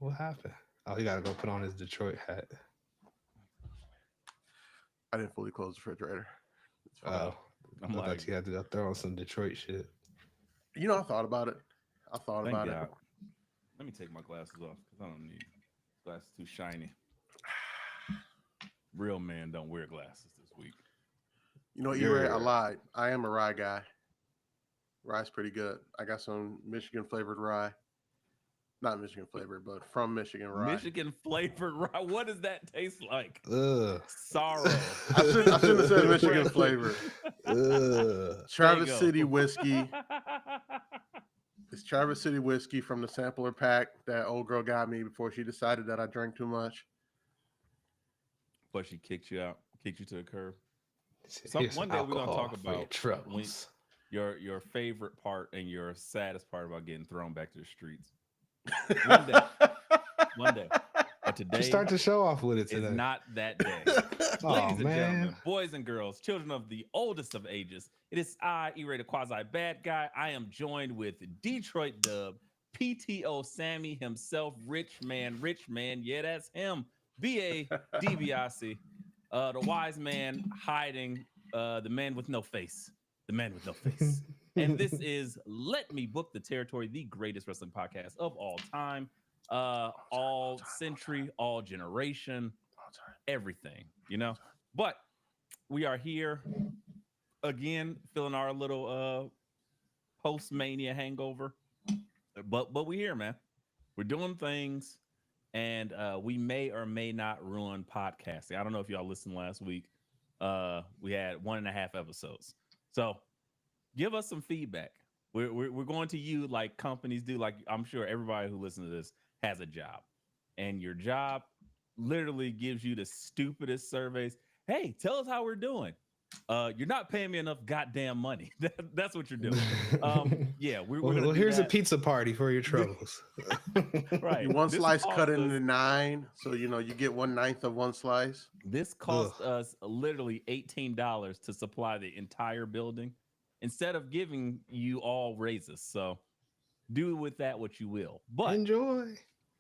What happened? Oh, he got to go put on his Detroit hat. I didn't fully close the refrigerator. It's fine. Oh, I'm I like, thought you had to go throw on some Detroit shit. You know, I thought about it. I thought thank about God. it. Let me take my glasses off because I don't need glasses too shiny. Real man don't wear glasses this week. You know, E-Ray, I lied. I am a rye guy. Rye's pretty good. I got some Michigan flavored rye. Not Michigan flavored, but from Michigan rye. Michigan flavored rye. What does that taste like? Ugh. Sorrow. I shouldn't have said Michigan flavored. Ugh. Traverse City whiskey. It's Traverse City whiskey from the sampler pack that old girl got me before she decided that I drank too much. But she kicked you out, kicked you to the curb. Here's One day we're gonna alcohol talk for your about troubles. your favorite part and your saddest part about getting thrown back to the streets. One day. One day. But today You start the show off with it is today. not that day. Oh, Ladies and man. gentlemen, boys and girls, children of the oldest of ages, it is I, E-Ray the Quasi Bad Guy. I am joined with Detroit Dub, PTO Sammy himself, Rich Man. Yeah, that's him. BA DBIC, the wise man hiding, the man with no face. The man with no face. And this is Let Me Book the Territory, the greatest wrestling podcast of all time. All century, all generation, everything, you know. But we are here again, feeling our little post mania hangover. But we here, man. We're doing things, and we may or may not ruin podcasting. I don't know if y'all listened last week. We had 1.5 episodes, so give us some feedback. We're going to you like companies do. Like I'm sure everybody who listens to this has a job, and your job literally gives you the stupidest surveys. Hey, tell us how we're doing. You're not paying me enough goddamn money. That's what you're doing. Yeah, we're well, here's a pizza party for your troubles. Right. One slice cut into 9, so you know you get 1/9 of one slice. This cost us literally $18 to supply the entire building, instead of giving you all raises. So do with that what you will. But enjoy.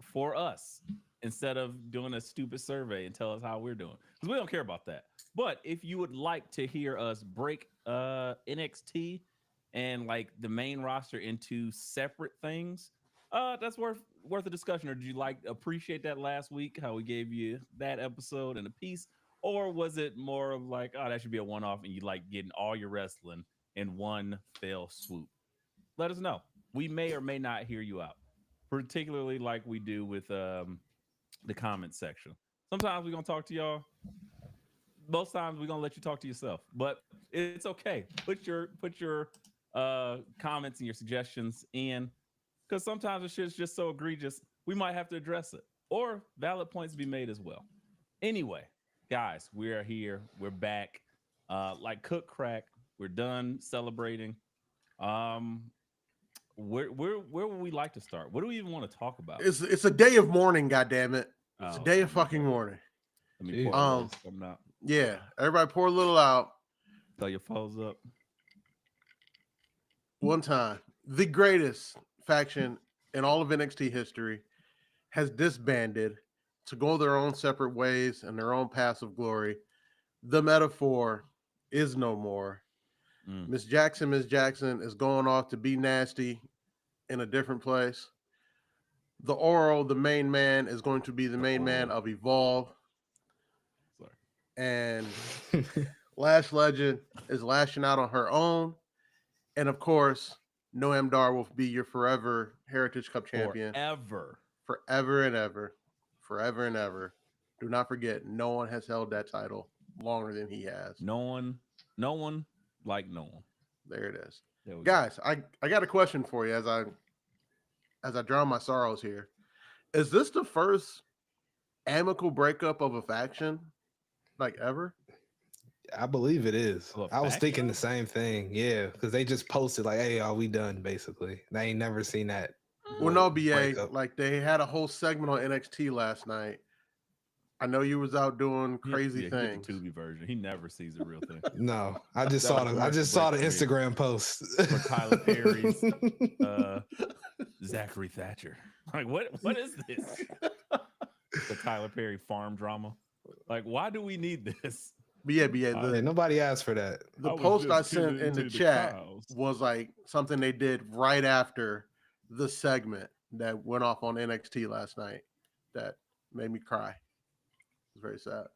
For us, instead of doing a stupid survey and tell us how we're doing, because we don't care about that. But if you would like to hear us break NXT and like the main roster into separate things, that's worth a discussion. Or did you appreciate that last week, how we gave you that episode and a piece? Or was it more of like, oh, that should be a one-off and you like getting all your wrestling in one fell swoop? Let us know. We may or may not hear you out, particularly like we do with the comment section. Sometimes we're gonna talk to y'all. Most times we're gonna let you talk to yourself, but it's okay. Put your comments and your suggestions in, because sometimes the shit's just so egregious we might have to address it, or valid points be made as well. Anyway, guys, we are here. We're back. Like Cook Crack, we're done celebrating. Where would we like to start? What do we even want to talk about? It's a day of mourning, goddammit. It's a day of fucking mourning. Let me pour a little something out. Yeah, everybody pour a little out. Throw your foes up. One time, the greatest faction in all of NXT history has disbanded to go their own separate ways and their own paths of glory. The metaphor is no more. Miss Jackson is going off to be nasty in a different place. The Oro, the main man, is going to be the main man of Evolve. Sorry. And Lash Legend is lashing out on her own. And of course, Noam Dar will be your forever Heritage Cup champion. Forever and ever. Forever and ever. Do not forget, no one has held that title longer than he has. No one like no one. There it is. Guys, I got a question for you as I drown my sorrows here. Is this the first amicable breakup of a faction like ever? I believe it is. I was thinking the same thing. Yeah, because they just posted like, hey, are we done? Basically. I ain't never seen that. Well, no, BA. Like they had a whole segment on NXT last night. I know you was out doing crazy things. The Tubi version. He never sees the real thing. No, I just saw the Instagram post for Tyler Perry's Zachary Thatcher. Like, what is this? The Tyler Perry farm drama. Like, why do we need this? But yeah, nobody asked for that. the post I sent in the chat was like something they did right after the segment that went off on NXT last night that made me cry. It was very sad.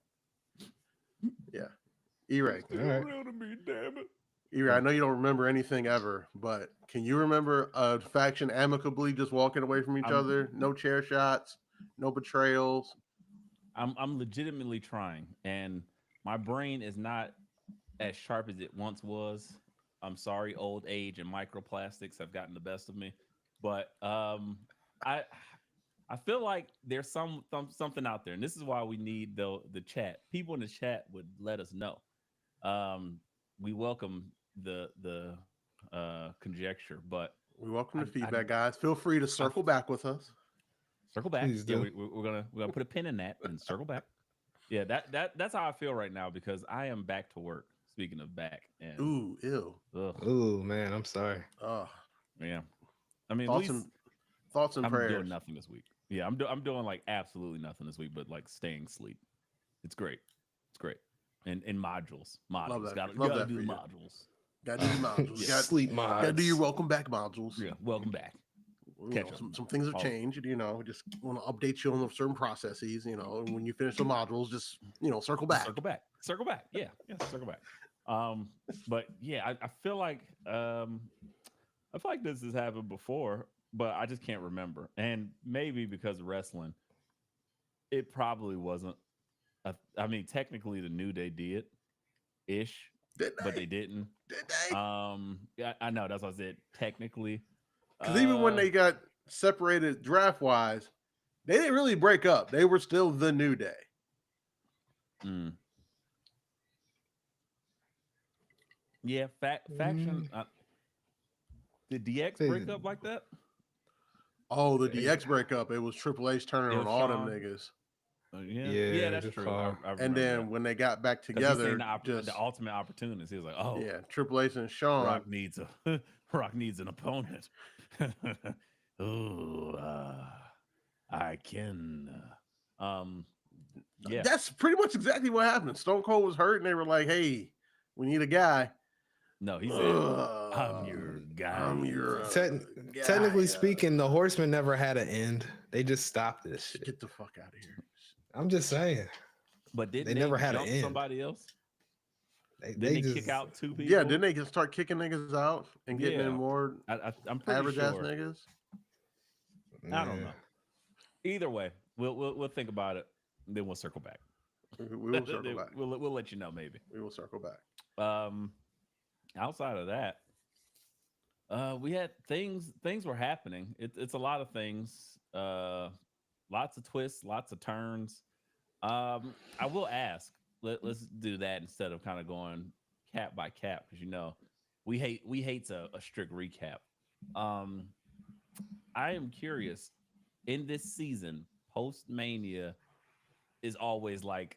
Yeah. E-Ray. Real to me, damn it. E-Ray, I know you don't remember anything ever, but can you remember a faction amicably just walking away from each other? No chair shots, no betrayals. I'm legitimately trying, and my brain is not as sharp as it once was. I'm sorry, old age and microplastics have gotten the best of me, but I feel like there's something out there, and this is why we need the chat. People in the chat would let us know. We welcome the conjecture, but we welcome the feedback, guys. Feel free to circle back with us. Circle back. Yeah, we're gonna put a pin in that and circle back. Yeah, that's how I feel right now because I am back to work. Speaking of back, and ooh, man, I'm sorry. Oh, yeah. I mean, thoughts and prayers. I'm doing nothing this week. Yeah, I'm doing like absolutely nothing this week, but like staying asleep. It's great. It's great. And modules. Love that. Gotta do modules. Gotta do modules. Yeah. Sleep mods. Gotta do your welcome back modules. Yeah, welcome back. Some things have changed. Just want to update you on certain processes. When you finish the modules, just circle back. Circle back. Yeah, circle back. But yeah, I feel like this has happened before, but I just can't remember. And maybe because of wrestling, it probably wasn't. I mean, technically, the New Day did ish, but they didn't. Did they? Yeah, I know. That's what I said. Technically, because even when they got separated draft wise, they didn't really break up. They were still the New Day. Yeah, faction. Did DX break up like that? Oh, the DX breakup. It was Triple H turning on all them niggas. Yeah, that's true. I and then that. When they got back together, the ultimate opportunist, he was like, "Oh, yeah, Triple H and Shawn. Rock needs an opponent." I can. Yeah, that's pretty much exactly what happened. Stone Cold was hurt, and they were like, "Hey, we need a guy." No, he said, "I'm your guy." I'm your guy. Technically speaking, the Horsemen never had an end. They just stopped this shit. Get the fuck out of here. I'm just saying. But didn't they never had an end. Somebody else? They just kick out two people? Yeah, didn't they just start kicking niggas out and getting in more I'm pretty average ass niggas? I don't know. Either way, we'll think about it. Then we'll circle back. We will circle back. We'll let you know maybe. We will circle back. Outside of that, we had things were happening. It's a lot of things. Lots of twists, lots of turns. I will ask. Let's do that instead of kind of going cap by cap because we hate a strict recap. I am curious. In this season, post Mania is always like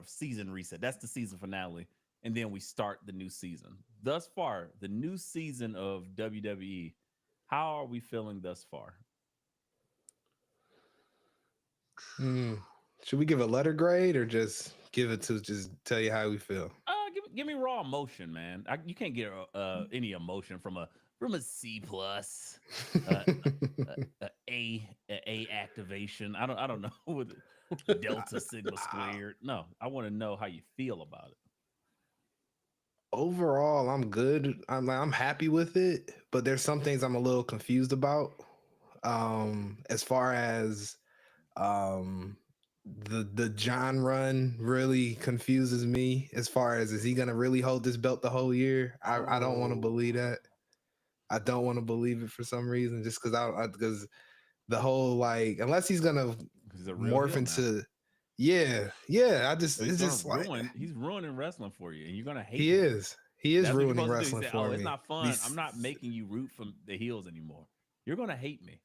season reset. That's the season finale, and then we start the new season. Thus far, the new season of WWE. How are we feeling thus far? Should we give a letter grade or just give it to just tell you how we feel? Give me raw emotion, man. You can't get any emotion from a C plus, A activation. I don't know with Delta Sigma squared. No, I want to know how you feel about it. Overall, I'm good. I'm happy with it, but there's some things I'm a little confused about. As far as the John run really confuses me. As far as is he gonna really hold this belt the whole year? I don't want to believe that. I don't want to believe it for some reason, just because the whole like unless he's gonna morph into. Yeah. He's ruining wrestling for you, and you're gonna hate. He is ruining wrestling for me. It's not fun. I'm not making you root for the heels anymore. You're gonna hate me,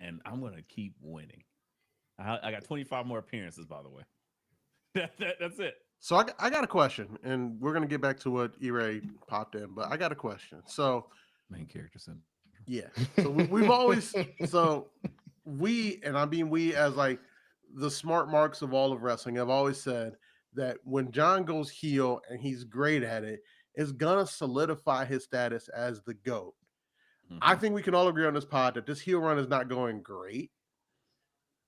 and I'm gonna keep winning. I got 25 more appearances, by the way. That's it. So I got a question, and we're gonna get back to what E-Ray popped in, but I got a question. So main character syndrome. Yeah. So we've always we, and I mean we as like the smart marks of all of wrestling, have always said that when John goes heel and he's great at it, it's gonna solidify his status as the GOAT. I think we can all agree on this pod that this heel run is not going great.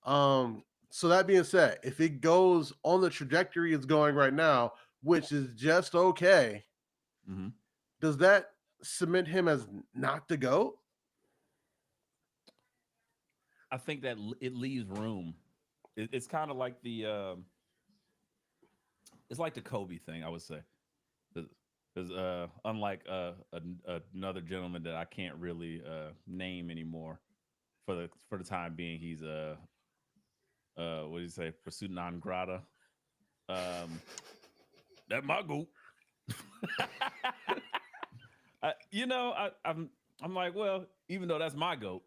So that being said, if it goes on the trajectory it's going right now, which is just okay, does that cement him as not the GOAT? I think that it leaves room. It's kind of like the it's like the Kobe thing, I would say. Because unlike another gentleman that I can't really name anymore for the time being, he's what do you say, persona non grata. That my goat. I'm like, well, even though that's my goat,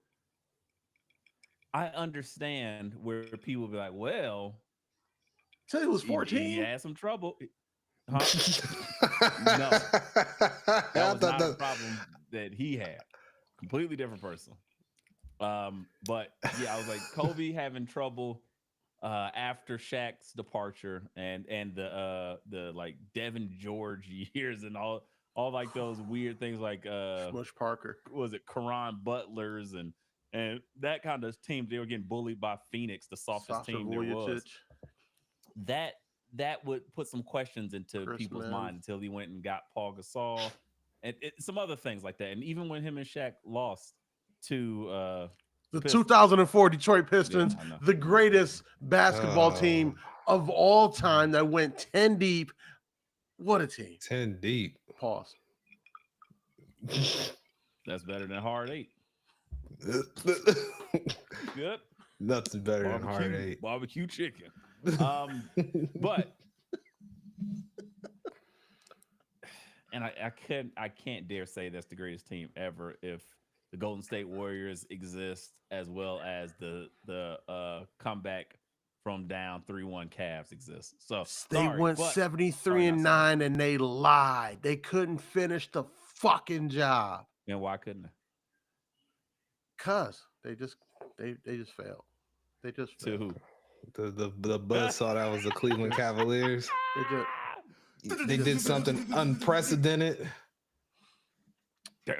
I understand where people be like, well, Till he was he 14. had some trouble. Huh? No, that was not a problem that he had. Completely different person. But yeah, I was like, Kobe having trouble after Shaq's departure and the like Devin George years and all like those weird things like Smush Parker. Was it Karan Butlers and that kind of team? They were getting bullied by Phoenix, the softest Sasha team there was. Vujacic. That would put some questions into Chris people's Mims. mind until he went and got Paul Gasol and some other things like that. And even when him and Shaq lost to the 2004 Detroit Pistons, yeah, the greatest basketball team of all time that went 10 deep. What a team. 10 deep. Pause. That's better than Hard 8. Good. Nothing better than Hard 8. Barbecue chicken. But and I can't dare say that's the greatest team ever if the Golden State Warriors exist as well as the comeback from down 3-1 Cavs exists. So they went 73-9 and they lied. They couldn't finish the fucking job. And why couldn't they? Cause they just failed. They just failed. To who? The buzz saw that was the Cleveland Cavaliers. They did something unprecedented. You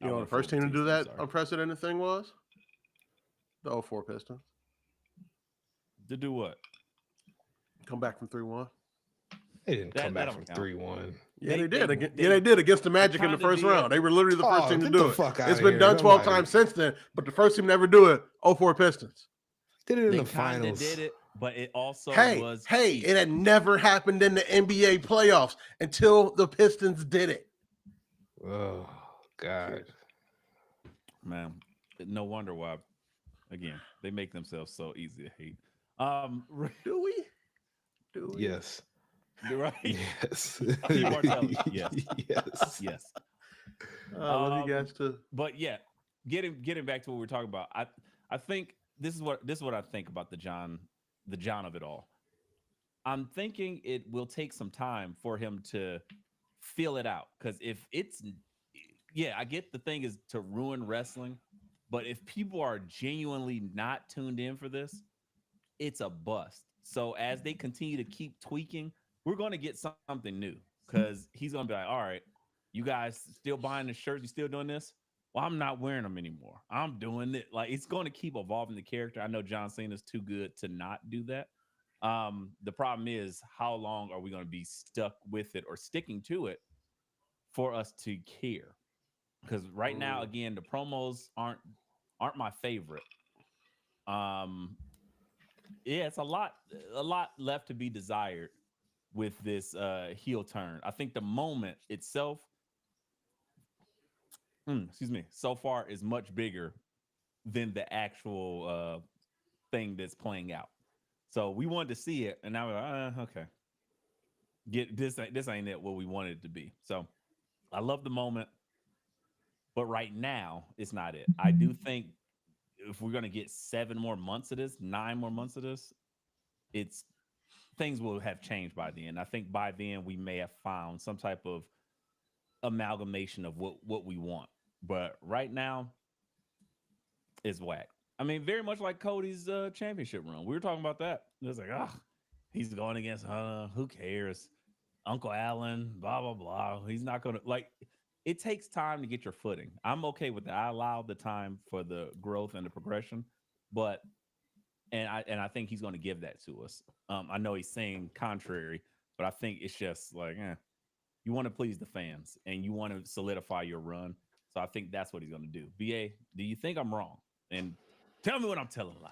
know, the first team to do that unprecedented thing was the 04 Pistons. To do what? Come back from 3-1. They didn't come back from 3-1. Yeah, they did. They did against the Magic in the first round. They were literally the first team to do it. It's been done 12 times since then, but the first team to ever do it, 04 Pistons. Did it in the finals. Did it, but it also was. Hey, it had never happened in the NBA playoffs until the Pistons did it. Oh, God. Man, no wonder why, again, they make themselves so easy to hate. Do we? Yes. Right? Yes. Yes. Yes. Yes. Love you guys too. But yeah, getting back to what we're talking about, I think this is what I think about the John of it all. I'm thinking it will take some time for him to feel it out. Because if it's I get the thing is to ruin wrestling, but if people are genuinely not tuned in for this, it's a bust. So as they continue to keep tweaking, we're going to get something new because he's going to be like, all right, you guys still buying the shirts? You still doing this? Well, I'm not wearing them anymore. I'm doing it. Like, it's going to keep evolving the character. I know John Cena's too good to not do that. The problem is, how long are we going to be stuck with it or sticking to it for us to care? Because right now, again, the promos aren't my favorite. It's a lot left to be desired with this heel turn. I think the moment itself, so far is much bigger than the actual thing that's playing out. So we wanted to see it, and now we're like, okay, this ain't it what we wanted it to be. So I love the moment, but right now it's not it. I do think if we're gonna get 7 more months of this, 9 more months of this, things will have changed by then. I think by then we may have found some type of amalgamation of what we want. But right now, it's whack. I mean, very much like Cody's championship run. We were talking about that. It was like, oh, he's going against who cares? Uncle Allen, blah, blah, blah. He's not going to like it takes time to get your footing. I'm okay with that. I allow the time for the growth and the progression, but I think he's going to give that to us. I know he's saying contrary, but I think it's just like, you want to please the fans and you want to solidify your run. So I think that's what he's going to do. BA, do you think I'm wrong? And tell me when I'm telling lies.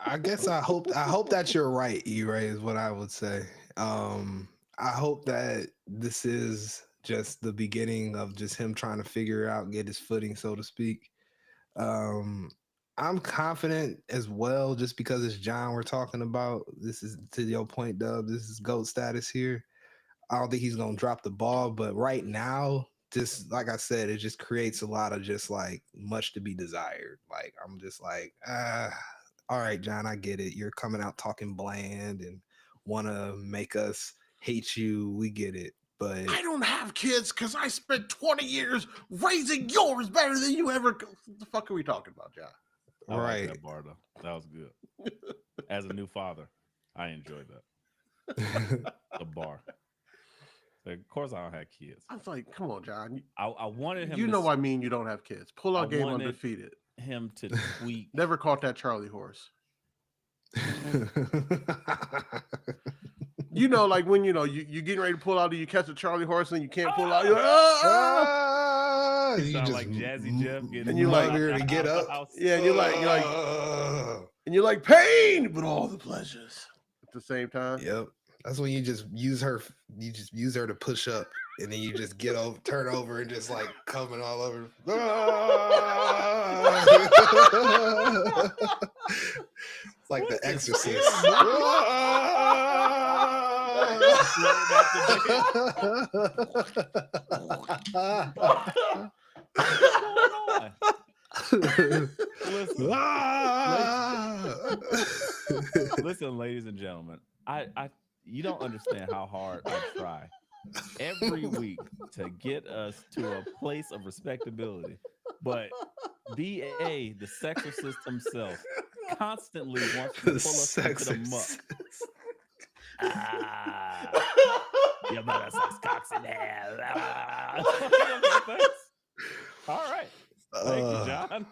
I guess I hope that you're right, E-Ray, is what I would say. I hope that this is just the beginning of just him trying to figure out, get his footing, so to speak. I'm confident as well, just because it's John we're talking about. This is, to your point, Dub, this is GOAT status here. I don't think he's going to drop the ball, but right now, just like I said, it just creates a lot of just like much to be desired. Like, I'm just like, all right, John, I get it. You're coming out talking bland and want to make us hate you. We get it. But I don't have kids because I spent 20 years raising yours better than you ever. What the fuck are we talking about, John? I right. like that bar, though. That was good. As a new father, I enjoyed that. The bar. Of course, I don't have kids. I was like, come on, John. I wanted him. You know I mean you don't have kids. Pull out game undefeated. Him to tweet. Never caught that Charlie horse. You know, like when you getting ready to pull out, and you catch a Charlie horse and you can't pull out. You're like, you sound like Jazzy Jeff, and you like to get up. Yeah, and you're like pain, but all the pleasures at the same time. Yep. That's when you just use her to push up, and then you just get over, turn over, and just like coming all over. It's like The Exorcist. Listen, ladies and gentlemen, you don't understand how hard I try every week to get us to a place of respectability. But BA, the sexorcist himself, constantly wants to pull us into the muck. You better sex cocks in there. All right. Thank you, John.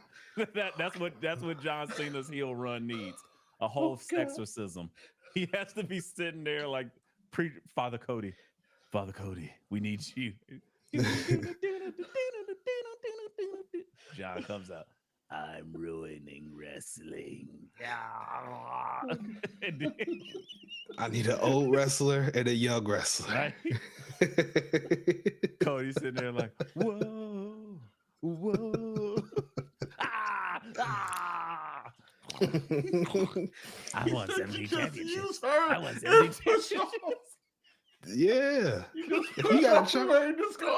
That's what John Cena's heel run needs. A whole sexorcism. He has to be sitting there like Father Cody, we need you. John comes out. I'm ruining wrestling. I need an old wrestler and a young wrestler. Right? Cody's sitting there like, whoa. I want 70 championships. I want 70 championships. Yeah. You got to try. Just go,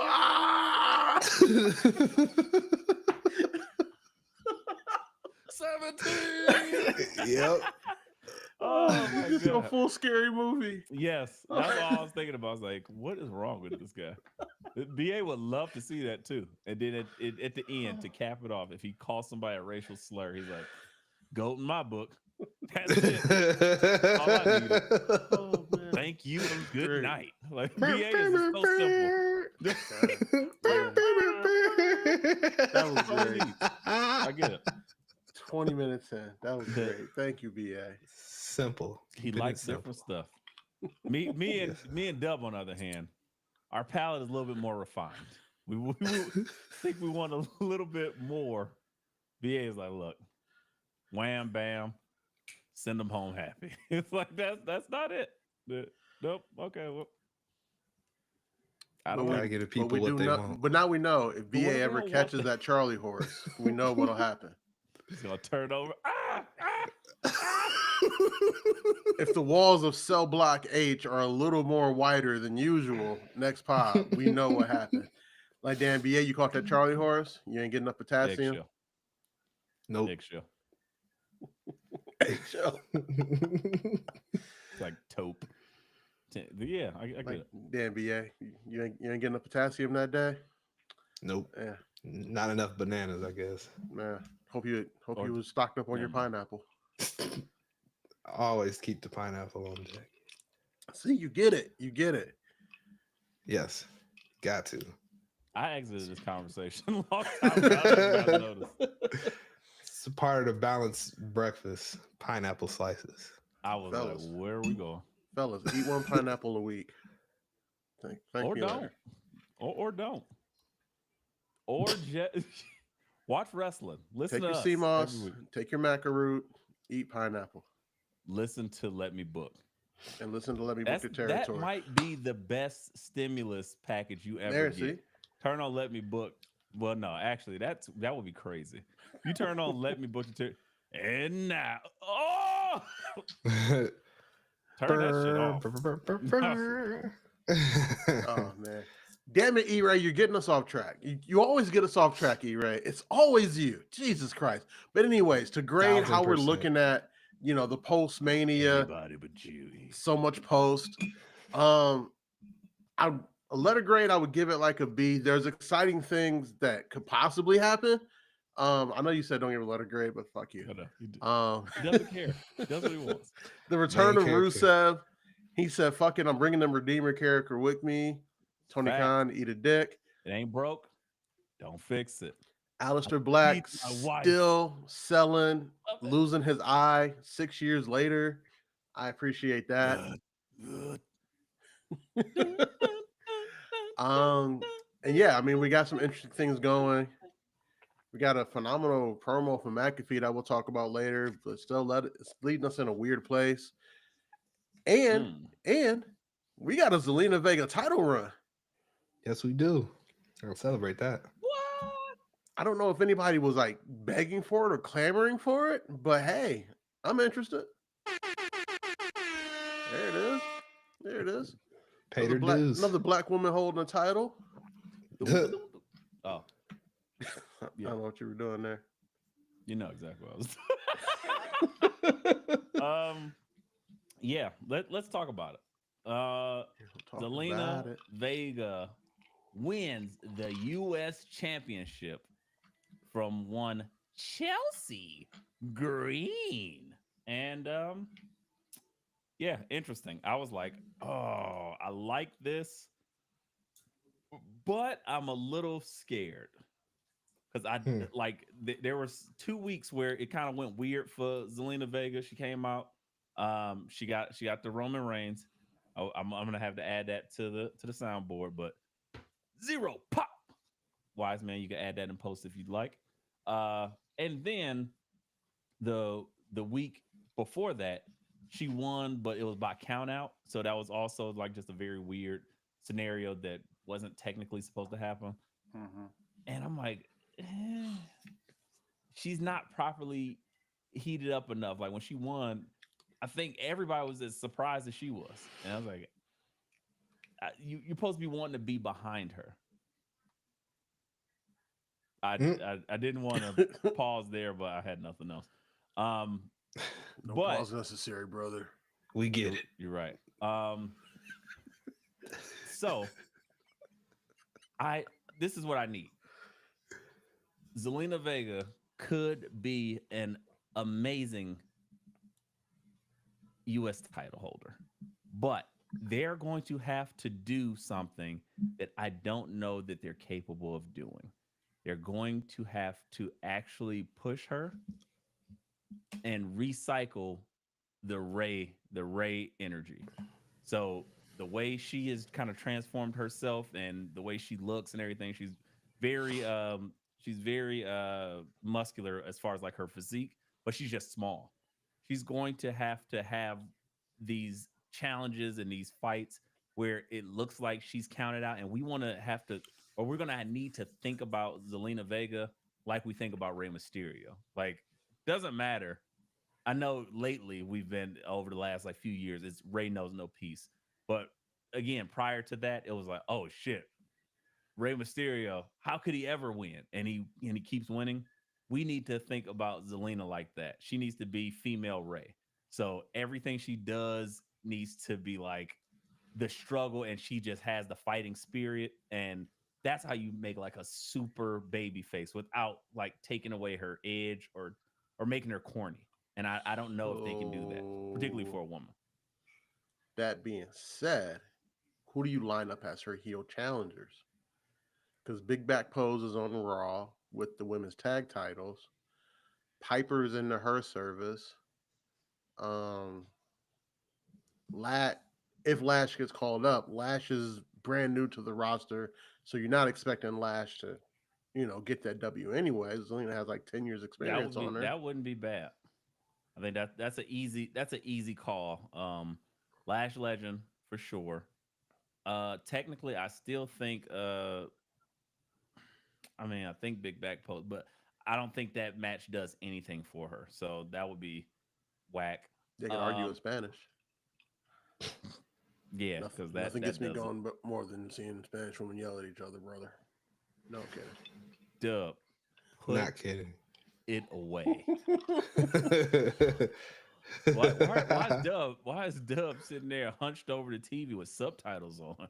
17. Yep. Oh my God. A full scary movie. Yes. That's all I was thinking about. I was like, what is wrong with this guy? BA would love to see that too. And then at the end, to cap it off, if he calls somebody a racial slur, he's like, GOAT in my book. That's it. All I needed. Oh, thank you and good night. Like BA is so simple. That was great. I get it. 20 minutes in. That was great. Thank you, BA. Simple. He likes different stuff. Me and Dub, on the other hand, our palate is a little bit more refined. We think we want a little bit more. BA is like, look, wham, bam, send them home happy. It's like that's not it. Nope. Okay. Well, I don't gotta get the people what they want. But now we know if BA ever catches that Charlie horse, we know what'll happen. He's gonna turn over. If the walls of cell block H are a little more wider than usual next pod, we know what happened. Like, damn, BA, you caught that Charlie horse? You ain't getting enough potassium? Eggshell. Nope. Eggshell. It's like taupe. Yeah, I get it. Damn, BA, you ain't getting enough potassium that day? Nope. Yeah. Not enough bananas, I guess. Man, hope you Or- was stocked up on your Never mind. pineapple. Always keep the pineapple on deck. See, you get it. You get it. Yes, got to. I exited this conversation a long time ago. I don't know if you guys noticed. It's a part of the balanced breakfast. Pineapple slices. I was Fellas. like, where are we going? Fellas, eat one pineapple a week. Thank Or me don't. later. Or don't. Or just watch wrestling. Listen Take to your us sea every moss, week. take your macaroot, eat pineapple, Listen to Let Me Book. and listen to Let Me Book That the Territory. might be the best stimulus package you ever There, get. see? Turn on Let Me Book. Well, no, actually, that would be crazy. You turn on Let Me Book the Territory, and now, oh, turn that shit off. Oh man. Damn it, E-Ray, you're getting us off track. You always get us off track, E-Ray. It's always you. Jesus Christ. But anyways, to grade how we're 1000%. looking at, the post mania, Anybody but you. so much post. A letter grade, I would give it like a B. There's exciting things that could possibly happen. I know you said don't give a letter grade, but fuck you. He doesn't care. He does what he wants. The return Main of character. Rusev. He said, fuck it, I'm bringing them Redeemer character with me. Tony Fact. Khan, eat a dick. It ain't broke. Don't fix it. Aleister Black my wife. still selling, Love it. losing his eye 6 years later. I appreciate that. Good. And yeah, I mean, we got some interesting things going. We got a phenomenal promo from Macafee that we'll talk about later, but still it's leading us in a weird place. And we got a Zelina Vega title run. Yes, we do. I'll celebrate that. What? I don't know if anybody was like begging for it or clamoring for it, but hey, I'm interested. There it is. There it is. Pay their dues. Another black woman holding a title. Oh, I don't know what you were doing there. you know exactly what I was. Yeah. Let's talk about it. Talk Zelina about it. Vega wins the U.S. Championship from one Chelsea Green, and yeah, interesting. I was like, oh, I like this, but I'm a little scared because there was 2 weeks where it kind of went weird for Zelina Vega. She came out, she got the Roman Reigns. I'm gonna have to add that to the soundboard, but 0 pop. Wise man, you can add that in post if you'd like. And then the week before that, she won, but it was by count out. So that was also like just a very weird scenario that wasn't technically supposed to happen. Mm-hmm. And I'm like, she's not properly heated up enough. Like when she won, I think everybody was as surprised as she was. And I was like, you're supposed to be wanting to be behind her. I didn't want to pause there, but I had nothing else. No but pause necessary, brother. We get it. you're right. So this is what I need. Zelina Vega could be an amazing U.S. title holder, but they're going to have to do something that I don't know that they're capable of doing. They're going to have to actually push her and recycle the Ray energy. So the way she has kind of transformed herself and the way she looks and everything, she's very muscular as far as like her physique, but she's just small. She's going to have these challenges and these fights where it looks like she's counted out, and we're gonna need to think about Zelina Vega like we think about Rey Mysterio. Like, doesn't matter. I know lately we've been over the last like few years, it's Rey knows no peace. But again, prior to that, it was like, oh shit, Rey Mysterio, how could he ever win? And he keeps winning. We need to think about Zelina like that. She needs to be female Rey. So everything she does needs to be like the struggle, and she just has the fighting spirit, and that's how you make like a super baby face without like taking away her edge or making her corny. And I don't know if they can do that, particularly for a woman. That being said, who do you line up as her heel challengers? Because Big Back Pose is on Raw with the women's tag titles. Piper's into her service. If Lash gets called up, Lash is brand new to the roster, so you're not expecting Lash to, get that W anyways. Zelina has like 10 years experience on her. That wouldn't be bad. I think that's an easy call. Lash Legend for sure. Technically, I still think I think Big Back Post, but I don't think that match does anything for her. So that would be whack. They can argue in Spanish. Yeah, because nothing gets me going but more than seeing Spanish women yell at each other, brother. No kidding. Dub. Not kidding. It away. Why is Dub sitting there hunched over the TV with subtitles on?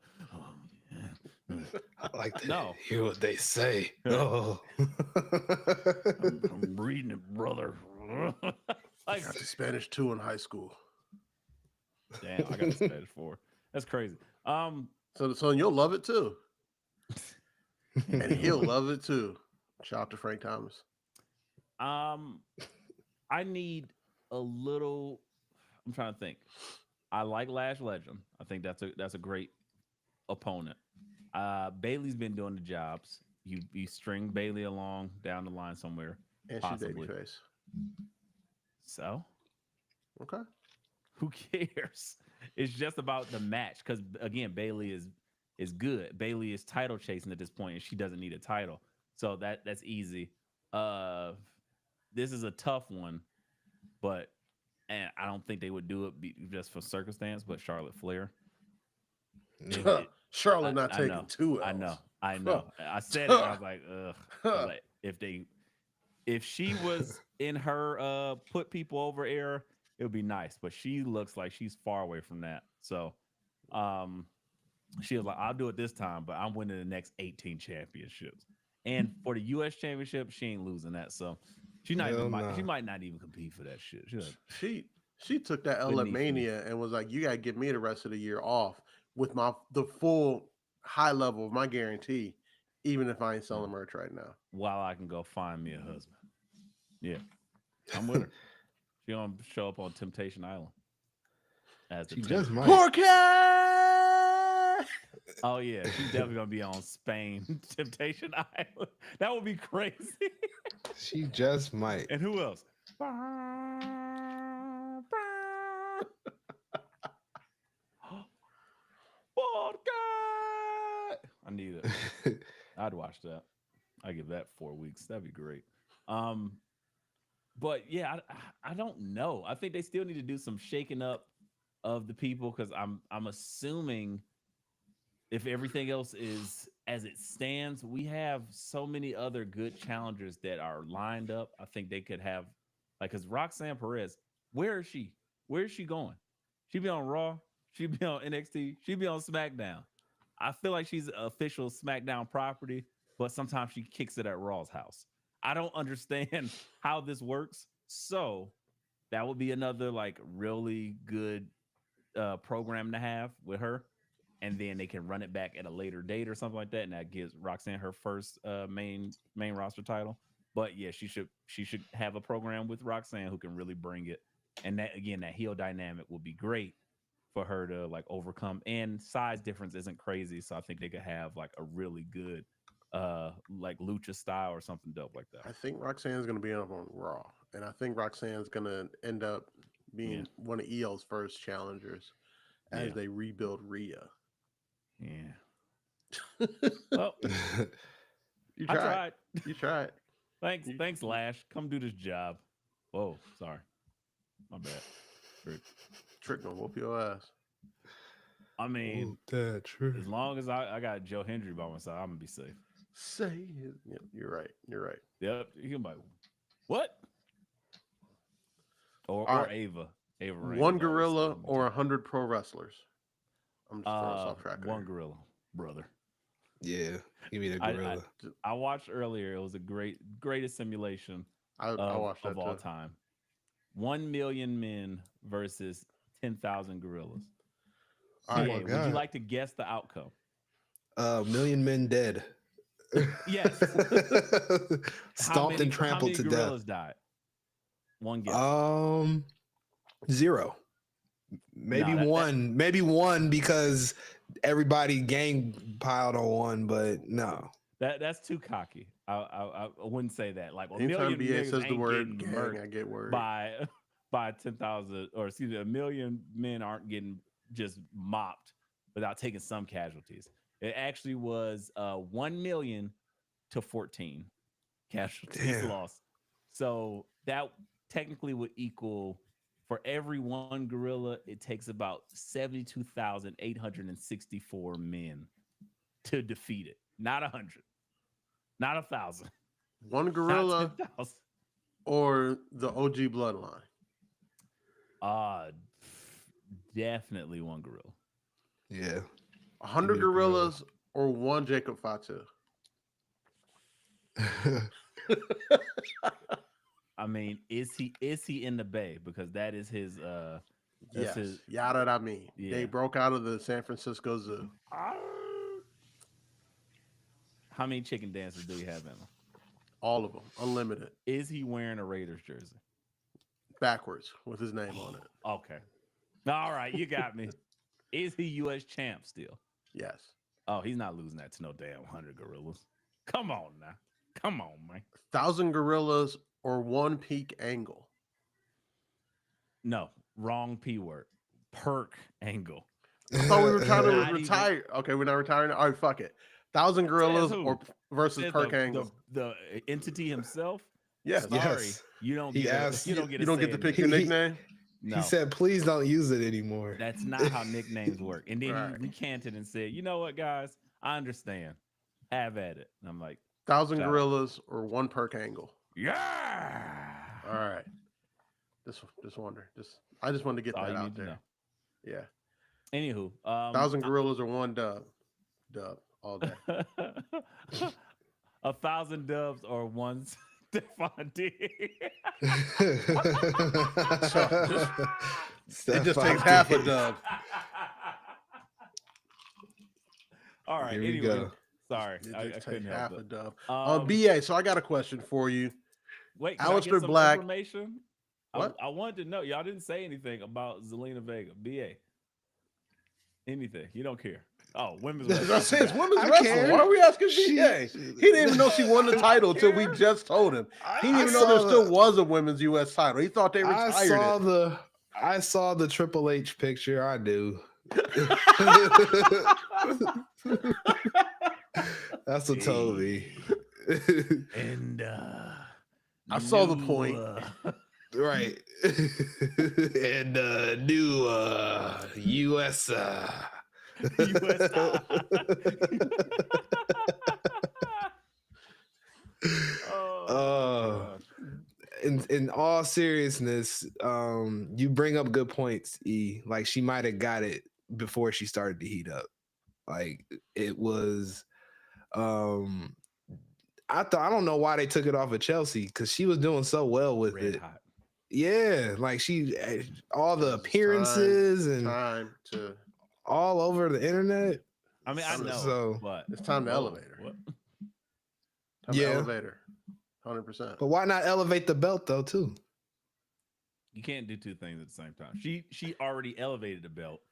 I like to hear what they say. Oh. I'm reading it, brother. I got the Spanish 2 in high school. Damn, I got the Spanish 4. That's crazy. So you'll love it too. And he'll love it too. Shout out to Frank Thomas. I need a little. I'm trying to think. I like Lash Legend. I think that's a great opponent. Bailey's been doing the jobs. You string Bailey along down the line somewhere. And possibly. She's babyface. So, okay. Who cares? It's just about the match because again, Bailey is good. Bailey is title chasing at this point, and she doesn't need a title. So that's easy. This is a tough one, but and I don't think they would do it just for circumstance. But Charlotte Flair, Charlotte not taking 2 L's. I know. I said it. I was like, ugh. Like, if she was in her put people over era, it would be nice. But she looks like she's far away from that. So, she was like, I'll do it this time, but I'm winning the next 18 championships. And for the U.S. championship, she ain't losing that. So she might not even compete for that shit. She took that LMBTT and was like, you got to give me the rest of the year off with the full high level of my guarantee, even if I ain't selling merch right now. While I can go find me a husband. Yeah. I'm with her. She gonna show up on Temptation Island. She just might. Poor cat! Oh yeah, she's definitely gonna be on Spain Temptation Island. That would be crazy. She just might. And who else? I need it. I'd watch that. I give that 4 weeks. That'd be great. But yeah, I don't know. I think they still need to do some shaking up of the people because I'm assuming if everything else is as it stands, we have so many other good challengers that are lined up. I think they could have because Roxanne Perez, where is she? Where is she going? She be on Raw. She be on NXT. She be on SmackDown. I feel like she's an official SmackDown property, but sometimes she kicks it at Raw's house. I don't understand how this works. So that would be another like really good program to have with her. And then they can run it back at a later date or something like that. And that gives Roxanne her first main roster title. But yeah, she should have a program with Roxanne who can really bring it. And that again, that heel dynamic would be great for her to like overcome. And size difference isn't crazy. So I think they could have like a really good like lucha style or something dope like that. I think Roxanne's gonna be up on Raw. And I think Roxanne's gonna end up being one of EL's first challengers as they rebuild Rhea. Yeah. Well, you tried. You tried. Thanks, Lash. Come do this job. Whoa, sorry. My bad. Trick gonna whoop your ass. I mean, as long as I got Joe Hendry by my side, I'm gonna be safe. Yep, you're right. Yep. You can buy what? Or right. Ava. One gorilla or 100 pro wrestlers. I'm just throwing us off track. One gorilla, brother. Yeah, give me the I, gorilla. I watched earlier. It was a greatest simulation I watched that of all too. time. 1 million men versus 10,000 gorillas. All Oh right. my BA, would you god. like to guess the outcome? Million men dead. Yes. Stomped and How trampled many to death. gorillas died? One guess. 0. Maybe No, one. Maybe one because everybody gang piled on one, but no. that's too cocky. I wouldn't say that. Like a Anytime million BA niggas says the ain't word getting gang, murked I get worried. by 10,000, or excuse me, a million men aren't getting just mopped without taking some casualties. It actually was 1 million to 14 casualties Damn. lost. So that technically would equal, for every one gorilla, it takes about 72,864 men to defeat it. Not 100, not 1,000, One not gorilla 10,000. or the OG bloodline. Uh, definitely one gorilla. Yeah. 100 Give me the gorilla. gorillas or one Jacob Fatu. I mean, is he in the Bay? Because that is his Yes, his, yada I mean. yeah. They broke out of the San Francisco Zoo. How many chicken dances do we have in him? All of them, unlimited. Is he wearing a Raiders jersey? Backwards with his name on it. Okay. All right, you got me. Is he U.S. champ still? Yes. Oh, he's not losing that to no damn 100 gorillas. Come on now. Come on, man. 1,000 gorillas or one peak angle. No, wrong P word. Perk angle. I thought we were trying to Not retire. Okay, we're not retiring. All right, fuck it. 1,000 gorillas who? or versus Says Perk angle. the entity himself. Yes. Sorry, Yes. you don't He get asked- you don't get You don't get to pick your nickname. No, He said, please don't use it anymore. that's not how nicknames work. And then Right. he recanted and said, "You know what, guys? I understand. Have at it." And I'm like, 1,000 Shout out. gorillas or one Perk angle. "Yeah." All right. Just wonder. I just wanted to get That's all that you out need to there. know. Yeah. Anywho, 1,000 gorillas or one dub. Dub all day. 1,000 dubs or one Stephon Diggs. It just takes half a dub. All right. Here we Anyway, go. sorry, It I just couldn't takes help half it. a dub. BA, so I got a question for you. Wait, can I Alistair get some Black- information? What? I wanted to know. Y'all didn't say anything about Zelina Vega. BA. Anything. You don't care. Oh, women's I wrestling. said it's women's I wrestling. care. Why are we asking She- BA? He didn't even know she won the title until we care. just told him. He didn't even know saw there still was a women's U.S. title. He thought they retired I saw the Triple H picture. I do. That's what told me. And I saw the point. Right. And new US Oh, in all seriousness, you bring up good points, E. Like she might have got it before she started to heat up. Like it was I don't know why they took it off of Chelsea because she was doing so well with red it. hot. Yeah, like she all the appearances and Time to all over the internet. I mean, I know, So- but it's time to Whoa, elevate her. what? Time to Yeah. elevate her. 100%. But why not elevate the belt though too? You can't do two things at the same time. She already elevated the belt,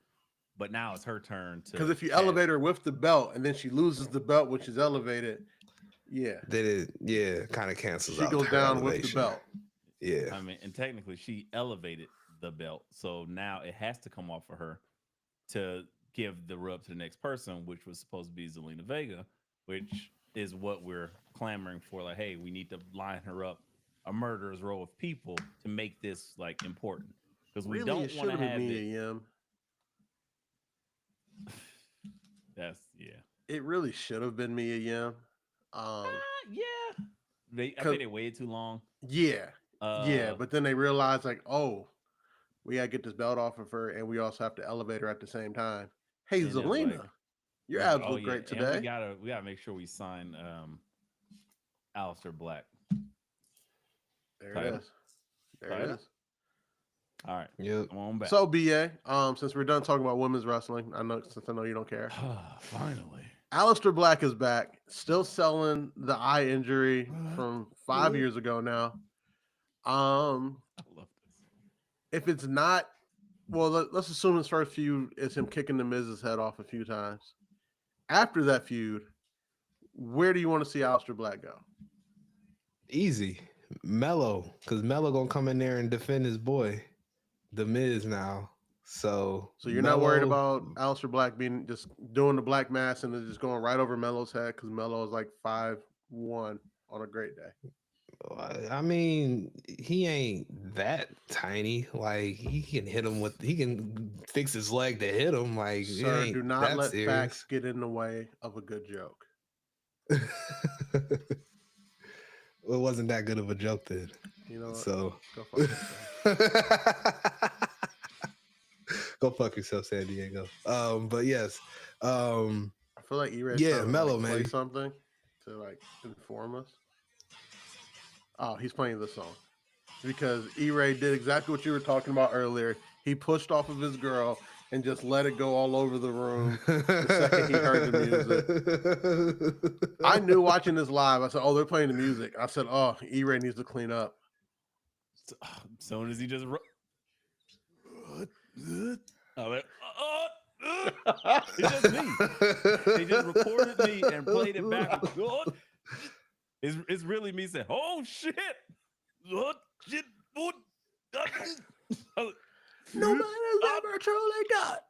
but now it's her turn to. Because if you add- elevate her with the belt and then she loses the belt when she's elevated, yeah, Then it kind of cancels she out. goes her down with the elevation. belt. Yeah. I mean, and technically, she elevated the belt, so now it has to come off of her to give the rub to the next person, which was supposed to be Zelina Vega, which is what we're clamoring for. Like, hey, we need to line her up a murderer's row of people to make this like important because we Really, don't it should want to have have been it. Mia Yim. That's It really should have been Mia Yim. yeah. I think they waited too long. Yeah, Uh, but then they realized like, oh, we gotta get this belt off of her, and we also have to elevate her at the same time. Hey, and it's Zelina, like, Your abs Oh look yeah, great and today. we gotta make sure we sign Alistair Black. There Title. it is. There Title. it is. All right, Yep. come on back. So BA, since we're done talking about women's wrestling, I know you don't care. Finally, Alistair Black is back, still selling the eye injury from 5 years ago now. I love this. If it's not, well, let's assume his first feud is him kicking the Miz's head off a few times. After that feud, where do you want to see Alistair Black go? Easy. Mello, because Mello gonna come in there and defend his boy, The Miz now. So you're not worried about Alistair Black being just doing the black mass and then just going right over Mello's head because Mello is like 5'1" on a great day. I mean, he ain't that tiny. Like he can fix his leg to hit him. Like it Sir, ain't do not that let serious. facts get in the way of a good joke. It wasn't that good of a joke then. You know what? So Go fuck yourself. go fuck yourself, San Diego. But yes. I feel like E-Ray's Yeah, trying to Mello, play man. something to like inform us. Oh, he's playing the song because E-Ray did exactly what you were talking about earlier. He pushed off of his girl and just let it go all over the room the second he heard the music. I knew watching this live. I said, "Oh, they're playing the music." I said, "Oh, E-Ray needs to clean up." Soon as he just it's just me. They just recorded me and played it back. It's really me saying, "Oh shit, shit, No man has ever truly got.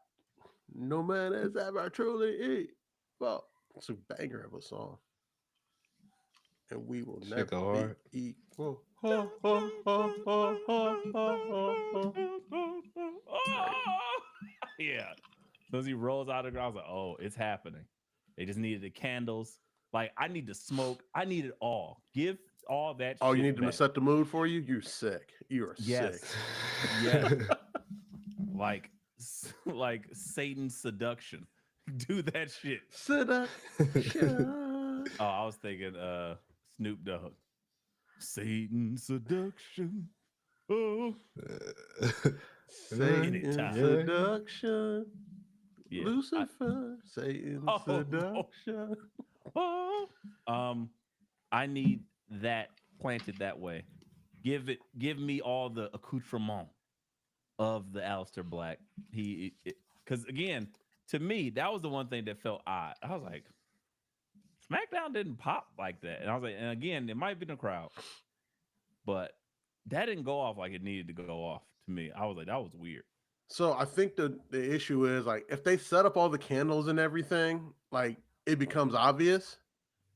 No man has ever truly eat. Well, it's a banger of a song, and we will Shit go never hard. be equal. Yeah." So as he rolls out of the ground, I was like, "Oh, it's happening." They just needed the candles. Like I need to smoke. I need it all. Give all that. Oh, shit you need them back. to set the mood for you? You're sick. You are Yes. sick. Yes. like Satan's seduction. Do that shit. Seduction. Oh, I was thinking Snoop Dogg. Satan's seduction. Oh. Satan's seduction. Yeah. Lucifer. Satan's seduction. Oh. I need that planted that way. Give me all the accoutrement of the Alistair Black. Because again, to me, that was the one thing that felt odd. I was like, SmackDown didn't pop like that. And I was like, and again, it might have been a crowd, but that didn't go off like it needed to go off to me. I was like, that was weird. So I think the issue is like if they set up all the candles and everything, like it becomes obvious.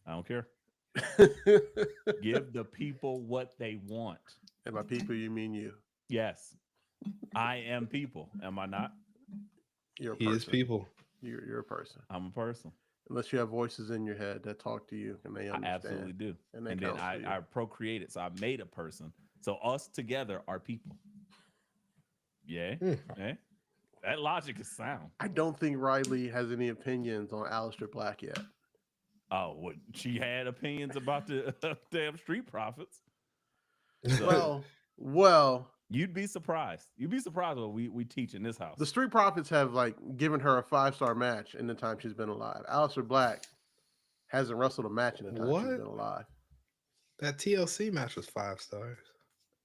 I don't care. Give the people what they want. And by people, you mean you. Yes. I am people. Am I not? You're a person. He is people. You're a person. I'm a person. Unless you have voices in your head that talk to you and they understand. I absolutely do. And then I procreated. So I made a person. So us together are people. Yeah. Yeah. That logic is sound. I don't think Riley has any opinions on Alistair Black yet. Oh, what? She had opinions about the damn Street Profits. So, well, you'd be surprised. You'd be surprised what we teach in this house. The Street Profits have like given her a 5-star match in the time she's been alive. Alistair Black hasn't wrestled a match in the time she's been alive. That TLC match was 5 stars.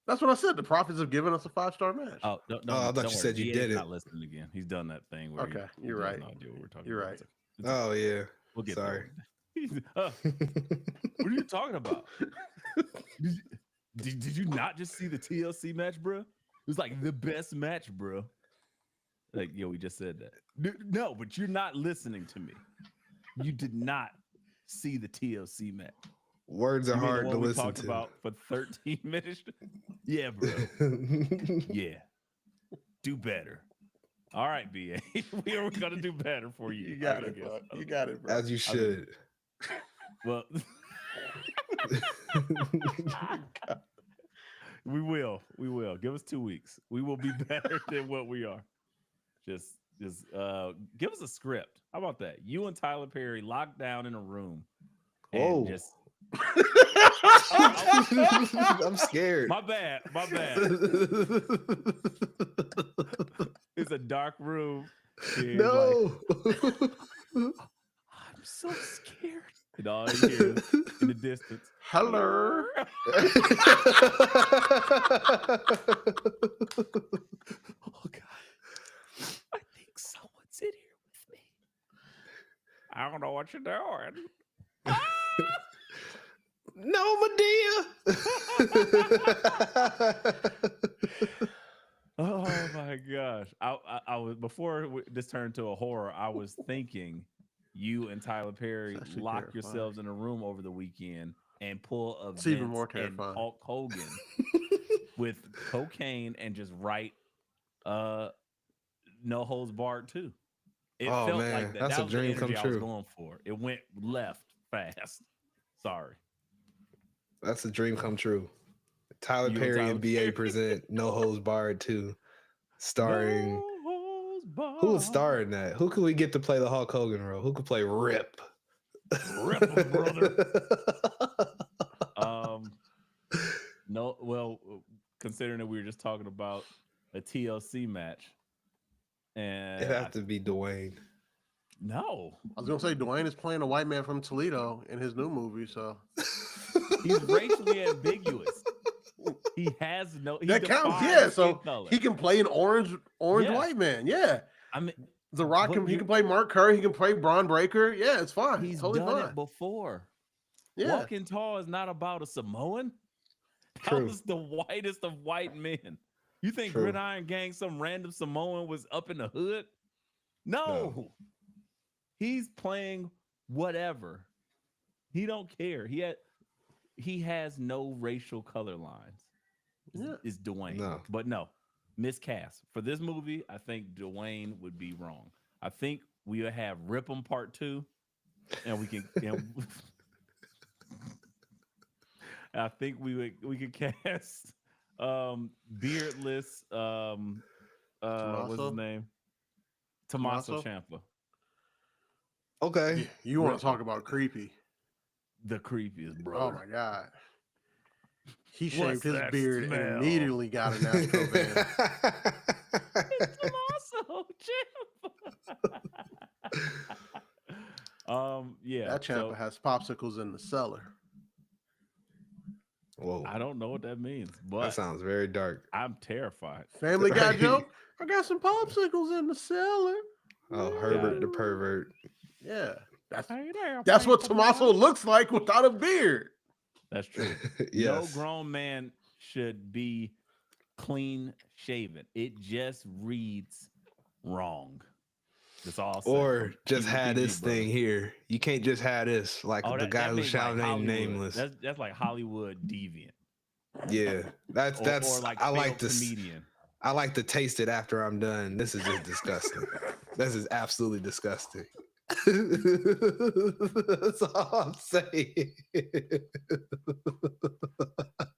That's what I said. The Profits have given us a 5-star match. Oh, no, I thought you said you did it. Not listening again. He's done that thing where you're right. No idea what we're talking you're about. right. Oh yeah. We'll get Sorry. What are you talking about? Did you not just see the TLC match, bro? It was like the best match, bro. Like, yo, we just said that. No, but you're not listening to me. You did not see the TLC match. Words are hard to listen to. About for 13 minutes. Yeah, bro. Yeah. Do better. All right, BA. We are gonna do better for you. You got it, bro. You got it, bro. As you should. Well, we will. Give us 2 weeks. We will be better than what we are. Just Just give us a script. How about that? You and Tyler Perry locked down in a room. Whoa. And just I'm scared. my bad. It's a dark room. No. I'm so scared. And all you hear is in the distance. Hello. Oh God. I think someone's in here with me. I don't know what you're doing. No, Medea. Oh my gosh. I was before this turned to a horror, I was thinking you and Tyler Perry lock yourselves in a room over the weekend and pull a It's even Vince more and terrifying. Hulk Hogan with cocaine and just write No Holds Barred too. It Oh, felt man, like that. that's That a was the dream energy come I was true. going for. It went left fast. Sorry. That's a dream come true. Tyler You and Perry Tyler and BA Perry. present No Holds Barred 2, starring. No Holds Barred. Who would star in that? Who could we get to play the Hulk Hogan role? Who could play Rip? Rip 'em, brother. No, well, considering that we were just talking about a TLC match, and It'd have to be Dwayne. no, I was gonna say Dwayne is playing a white man from Toledo in his new movie, so he's racially ambiguous. He has no. He that counts. defies Yeah, skin so color. he can play an orange Yeah. white man. Yeah, I mean, The Rock But he can play Mark Curry. He can play Braun Breaker. Yeah, it's fine. he's Totally done fine. it before. Yeah, Walking Tall is not about a Samoan. That True. was the whitest of white men. You think True. Gridiron Gang, some random Samoan, was up in the hood? No. He's playing whatever. He don't care. He has no racial color lines. Yeah. Is Dwayne. No. But no, miscast. For this movie, I think Dwayne would be wrong. I think we would have Rip 'em Part 2, and we can. I think we could cast beardless what's his name? Tommaso Ciampa. Okay. You want to talk about creepy? The creepiest, brother. Oh my god. He What's shaved his that beard smell? and immediately got an Astro van. It's Tommaso Ciampa. Yeah. That Ciampa has popsicles in the cellar. Whoa. I don't know what that means, but That sounds very dark. I'm terrified. Family Guy Right. joke. I got some popsicles in the cellar. Oh, Herbert the pervert. Yeah, Hey there, that's what people. Tommaso looks like without a beard. That's true. Yes. No grown man should be clean shaven. It just reads wrong. That's all. Or just had this thing here. You can't just have this like the guy who shall name nameless. That's like Hollywood deviant. Yeah, that's Or like I like failed this. comedian. I like to taste it after I'm done. This is just disgusting. This is absolutely disgusting. That's all I'm saying.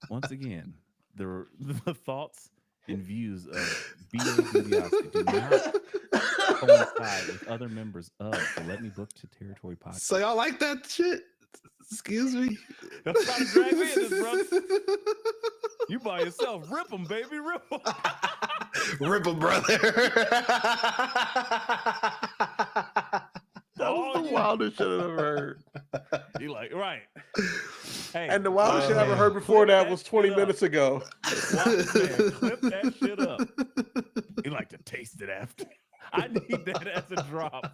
Once again, the thoughts and views of BA Videosity do not coincide with other members of the Let Me Book to Territory podcast. So y'all like that shit? Excuse me. Don't try to drag me in this, brother. You by yourself. Rip 'em, baby. Rip 'em. Rip 'em, brother. That was the wildest shit I've ever heard. You like, right. Hey, And the wildest shit I ever man. heard before Clip that was 20 shit up. minutes ago. Watch, man, clip that shit up. You like to taste it after. I need that as a drop.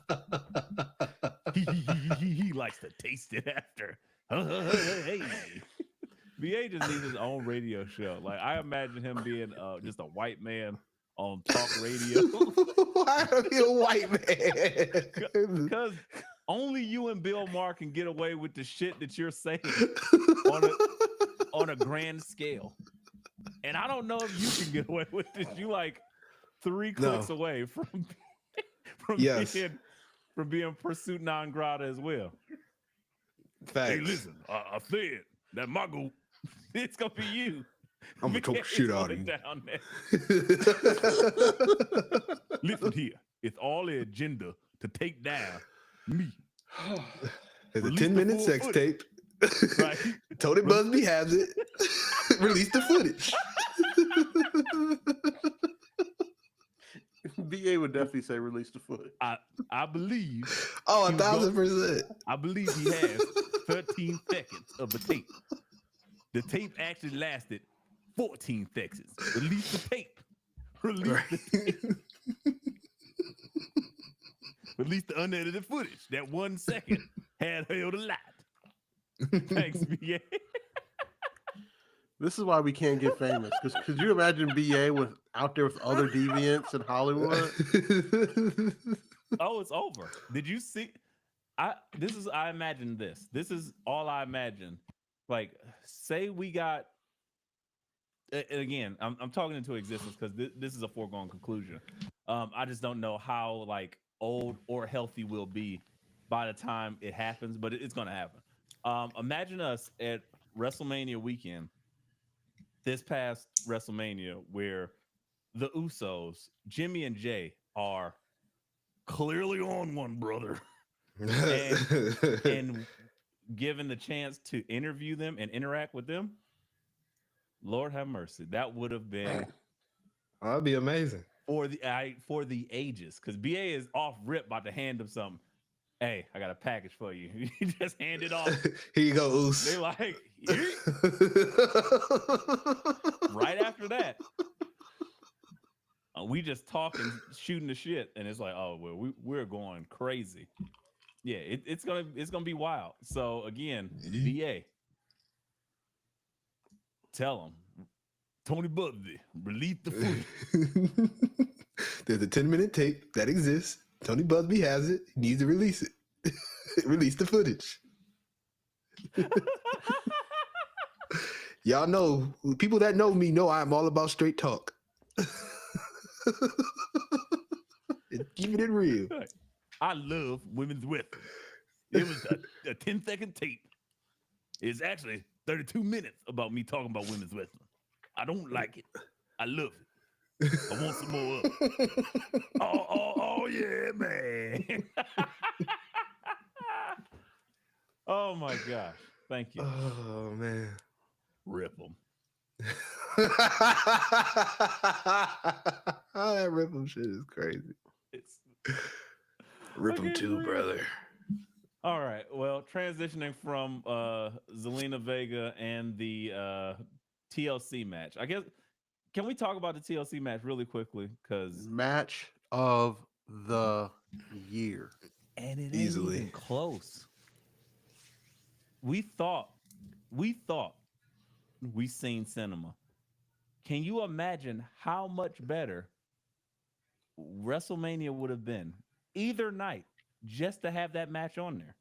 He likes to taste it after. Hey. BA just needs his own radio show. Like, I imagine him being just a white man on talk radio. Why are you a white man? Because only you and Bill Maher can get away with the shit that you're saying on a grand scale. And I don't know if you can get away with this. You like 3 clicks away from being pursuit non grata as well. Facts. Hey, listen, I said that my goal, it's gonna be you. I'm gonna talk shit out of you. Down there. Listen here. It's all the agenda to take down me. There's a Release the 10-minute full sex footage. tape. Right. Tony Busby has it. Release the footage. BA would definitely say release the footage. I believe. Oh, he was going- 1,000%. I believe he has 13 seconds of the tape. The tape actually lasted 14 seconds. Release the tape. Release the tape. Release the unedited footage. That 1 second had held a lot. Thanks, BA. This is why we can't get famous. Because could you imagine BA out there with other deviants in Hollywood? Oh, it's over. Did you see? I imagine this. This is all I imagine. Like, say we got. And again, I'm talking into existence because this is a foregone conclusion. I just don't know how like old or healthy we'll be by the time it happens, but it's going to happen. Imagine us at WrestleMania weekend, this past WrestleMania, where the Usos, Jimmy and Jay, are clearly on one, brother, and given the chance to interview them and interact with them. Lord have mercy, that would have been That'd be amazing. for the ages, because BA is off rip about to hand them something. Hey, I got a package for you. You just hand it off. Here you go, Oos. They're like, right after that, we just talking, shooting the shit, and it's like, oh well, we're going crazy. Yeah, it's gonna be wild. So again, BA, tell them, Tony Busby, release the footage. There's a 10-minute tape that exists. Tony Busby has it. He needs to release it. Release the footage. Y'all know, people that know me know I'm all about straight talk. Keeping it real. I love women's weapons. It was a 10-second tape. It's actually 32 minutes about me talking about women's wrestling. I don't like it. I love it. I want some more of it. Oh yeah, man. Oh my gosh. Thank you. Oh man. Rip them. That rip 'em shit is crazy. It's Rip 'em Okay, too, man. brother. all right. Well, transitioning from Zelina Vega and the TLC match. I guess can we talk about the TLC match really quickly? Because Match of the year. and it ain't Easily. even close. We thought we seen cinema. Can you imagine how much better WrestleMania would have been either night just to have that match on there?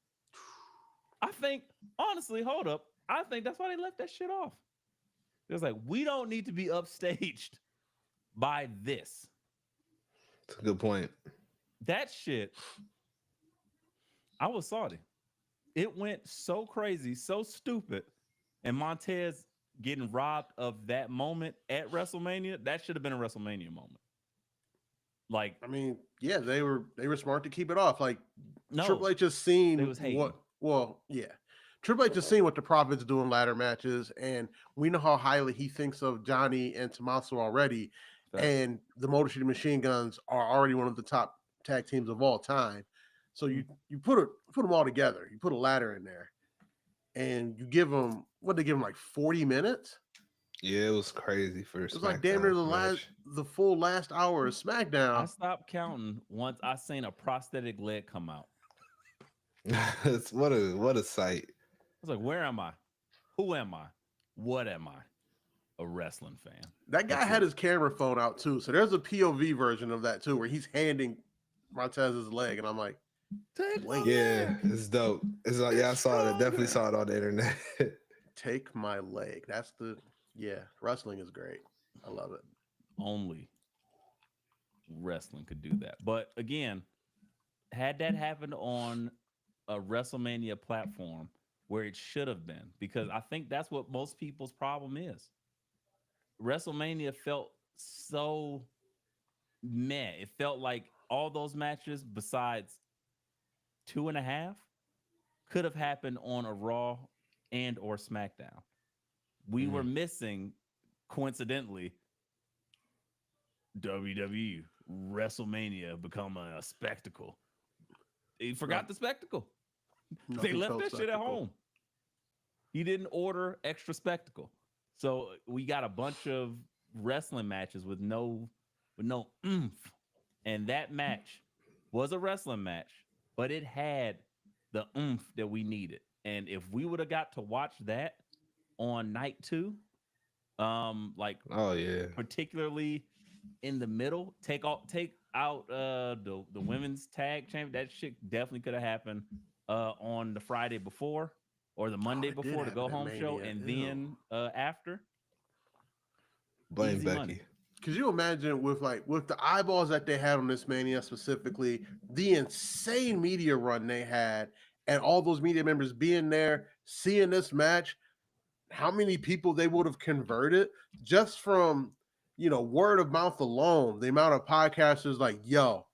I think, honestly, hold up. I think that's why they left that shit off. It was like, we don't need to be upstaged by this. That's a good point. That shit, I was salty. It went so crazy, so stupid. And Montez getting robbed of that moment at WrestleMania, that should have been a WrestleMania moment. Like, I mean, yeah, they were smart to keep it off. Like no, Triple H has seen they was hating. Triple H has seen what the Profits do in ladder matches, and we know how highly he thinks of Johnny and Tommaso already. Facts. And the Motor City Machine Guns are already one of the top tag teams of all time. So you put them all together. You put a ladder in there, and you give them what they give them like 40 minutes. Yeah, it was crazy for It was like damn near the full last hour of SmackDown. I stopped counting once I seen a prosthetic leg come out. What a sight. I was like, where am I? Who am I? What am I? A wrestling fan. That guy That's had it. his camera phone out too. So there's a POV version of that too, where he's handing Montez's leg, and I'm like, wait, Yeah, it's dope. It's like, yeah, I saw it. I definitely saw it on the internet. take my leg. That's wrestling is great. I love it. Only wrestling could do that. But again, had that happened on a WrestleMania platform where it should have been, because I think that's what most people's problem is. WrestleMania felt so meh. It felt like all those matches besides 2.5 could have happened on a Raw and or SmackDown. We were missing, coincidentally, WWE WrestleMania become a spectacle. They forgot the spectacle. They left that shit at home. He didn't order extra spectacle. So we got a bunch of wrestling matches with no oomph. And that match was a wrestling match, but it had the oomph that we needed. And if we would have got to watch that on night 2, particularly in the middle, take out the women's tag champion, that shit definitely could have happened on the Friday before or the Monday before, the go home show, and then after. Blame Easy Becky. money. Could you imagine with the eyeballs that they had on this Mania specifically, the insane media run they had, and all those media members being there, seeing this match, how many people they would have converted just from, word of mouth alone, the amount of podcasters like, yo,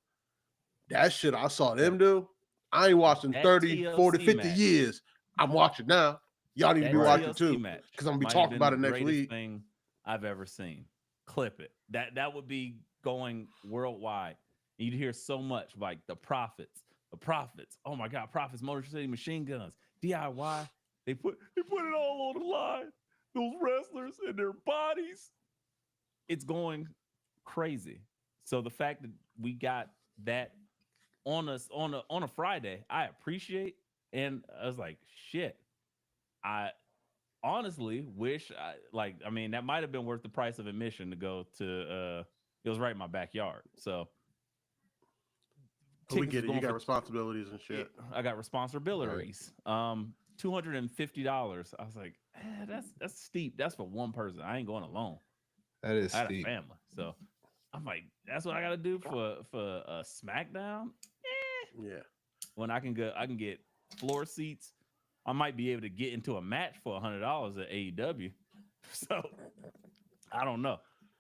that shit I saw them do, I ain't watching 30, 40, 50 match. Years. I'm watching now. Y'all need to be watching too, because I'm going to be talking about it next week. Thing I've ever seen. Clip it. That would be going worldwide. You'd hear so much like the Profits. Oh my God, Profits, Motor City Machine Guns, DIY. They put it all on the line. Those wrestlers and their bodies. It's going crazy. So the fact that we got that on us on a Friday, I appreciate. And I was like, shit. I honestly wish that might have been worth the price of admission to go to it was right in my backyard. So we get it. You got responsibilities and shit. I got responsibilities. Right. $250. I was like, that's steep. That's for one person. I ain't going alone. That is I steep. had a family. So I'm like, that's what I gotta do for a SmackDown. Yeah. When I can get floor seats. I might be able to get into a match for $100 at AEW. So I don't know.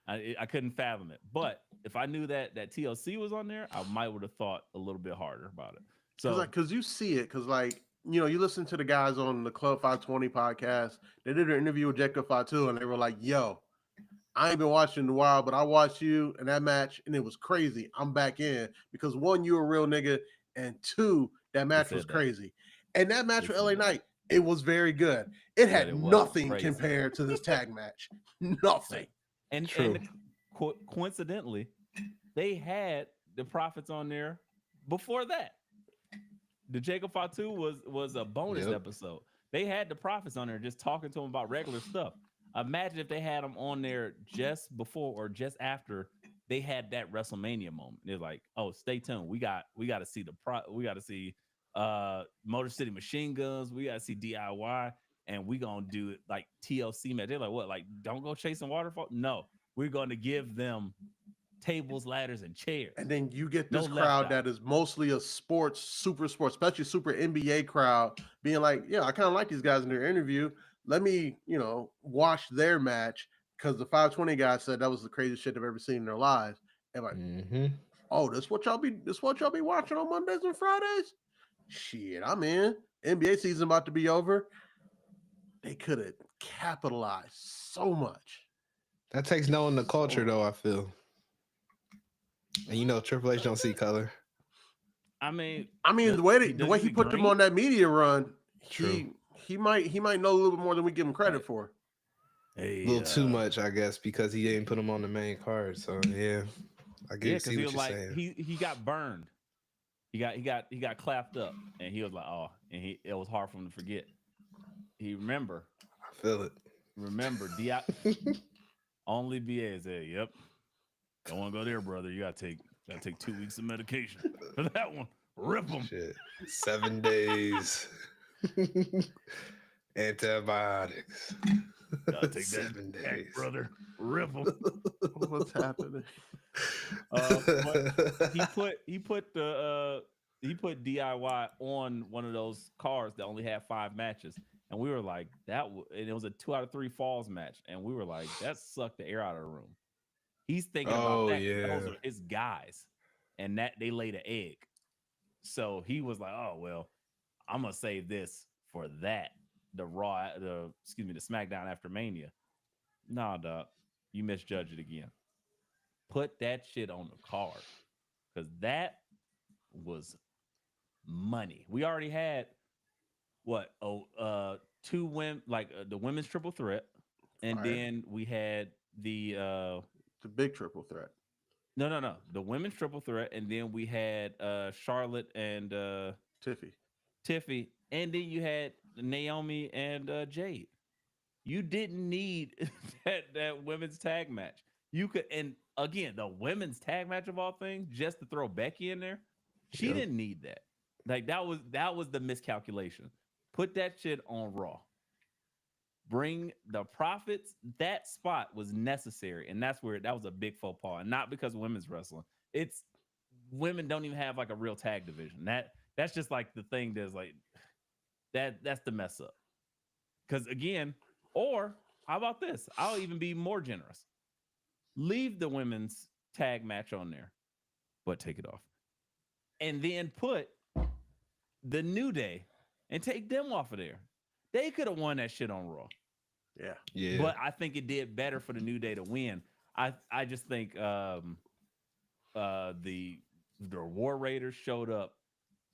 I couldn't fathom it. But if I knew that TLC was on there, I might would have thought a little bit harder about it. So because you see it, because you listen to the guys on the Club 520 podcast. They did an interview with Jacob Fatu, and they were like, yo, I ain't been watching in a while, but I watched you in that match, and it was crazy. I'm back in because 1, you a real nigga, and 2, that match was crazy. And that match for LA Knight, it was very good. It had nothing compared to this tag match. Nothing. And coincidentally, they had the Profits on there before that. The Jacob Fatu was a bonus episode. They had the Profits on there just talking to them about regular stuff. Imagine if they had them on there just before or just after they had that WrestleMania moment. They're like, "Oh, stay tuned. We got to see Motor City Machine Guns. We got to see DIY, and we gonna do it like TLC match." They're like, "What? Like, don't go chasing waterfall?" No, we're going to give them tables, ladders, and chairs. And then you get this crowd that is mostly a super sports, especially super NBA crowd, being like, "Yeah, I kind of like these guys in their interview. Let me, watch their match," because the 520 guy said that was the craziest shit they've ever seen in their lives. And like, oh, this what y'all be watching on Mondays and Fridays? Shit, I'm in. NBA season about to be over. They could have capitalized so much. That takes knowing the culture, though, I feel. And Triple H don't see color. I mean, the way he put them on that media run, he might know a little bit more than we give him credit for. A little too much, I guess, because he didn't put him on the main card. So yeah, I get see what you're saying. He got burned. He got clapped up, and he was like, "Oh," and it was hard for him to forget. He remember. I feel it. Remember, only BA said, "Yep, don't want to go there, brother. You gotta take 2 weeks of medication for that one. Rip them. Shit. 7 days. Antibiotics. Gotta take 7 days, brother. Rip them. What's happening? But he put DIY on one of those cards that only had 5 matches, and we were like, and it was a 2 out of 3 falls match, and we were like, that sucked the air out of the room. He's thinking about that. Yeah. Those are his guys, and that they laid an egg. So he was like, "Oh well, I'm gonna save this for that." The SmackDown after Mania. Nah, dog, you misjudged it again. Put that shit on the card because that was money. We already had what? Two women, like the women's triple threat, and then we had the big triple threat. No, the women's triple threat, and then we had Charlotte and Tiffy, and then you had Naomi and Jade. You didn't need that women's tag match. You could, and again, the women's tag match of all things, just to throw Becky in there, she didn't need that. Like that was the miscalculation. Put that shit on Raw. Bring the profits. That spot was necessary, and that's where that was a big faux pas, and not because of women's wrestling. It's women don't even have like a real tag division. That's just like the thing that's like that's the mess up. Because again, or how about this? I'll even be more generous. Leave the women's tag match on there, but take it off, and then put the New Day and take them off of there. They could have won that shit on Raw. Yeah. But I think it did better for the New Day to win. I just think the War Raiders showed up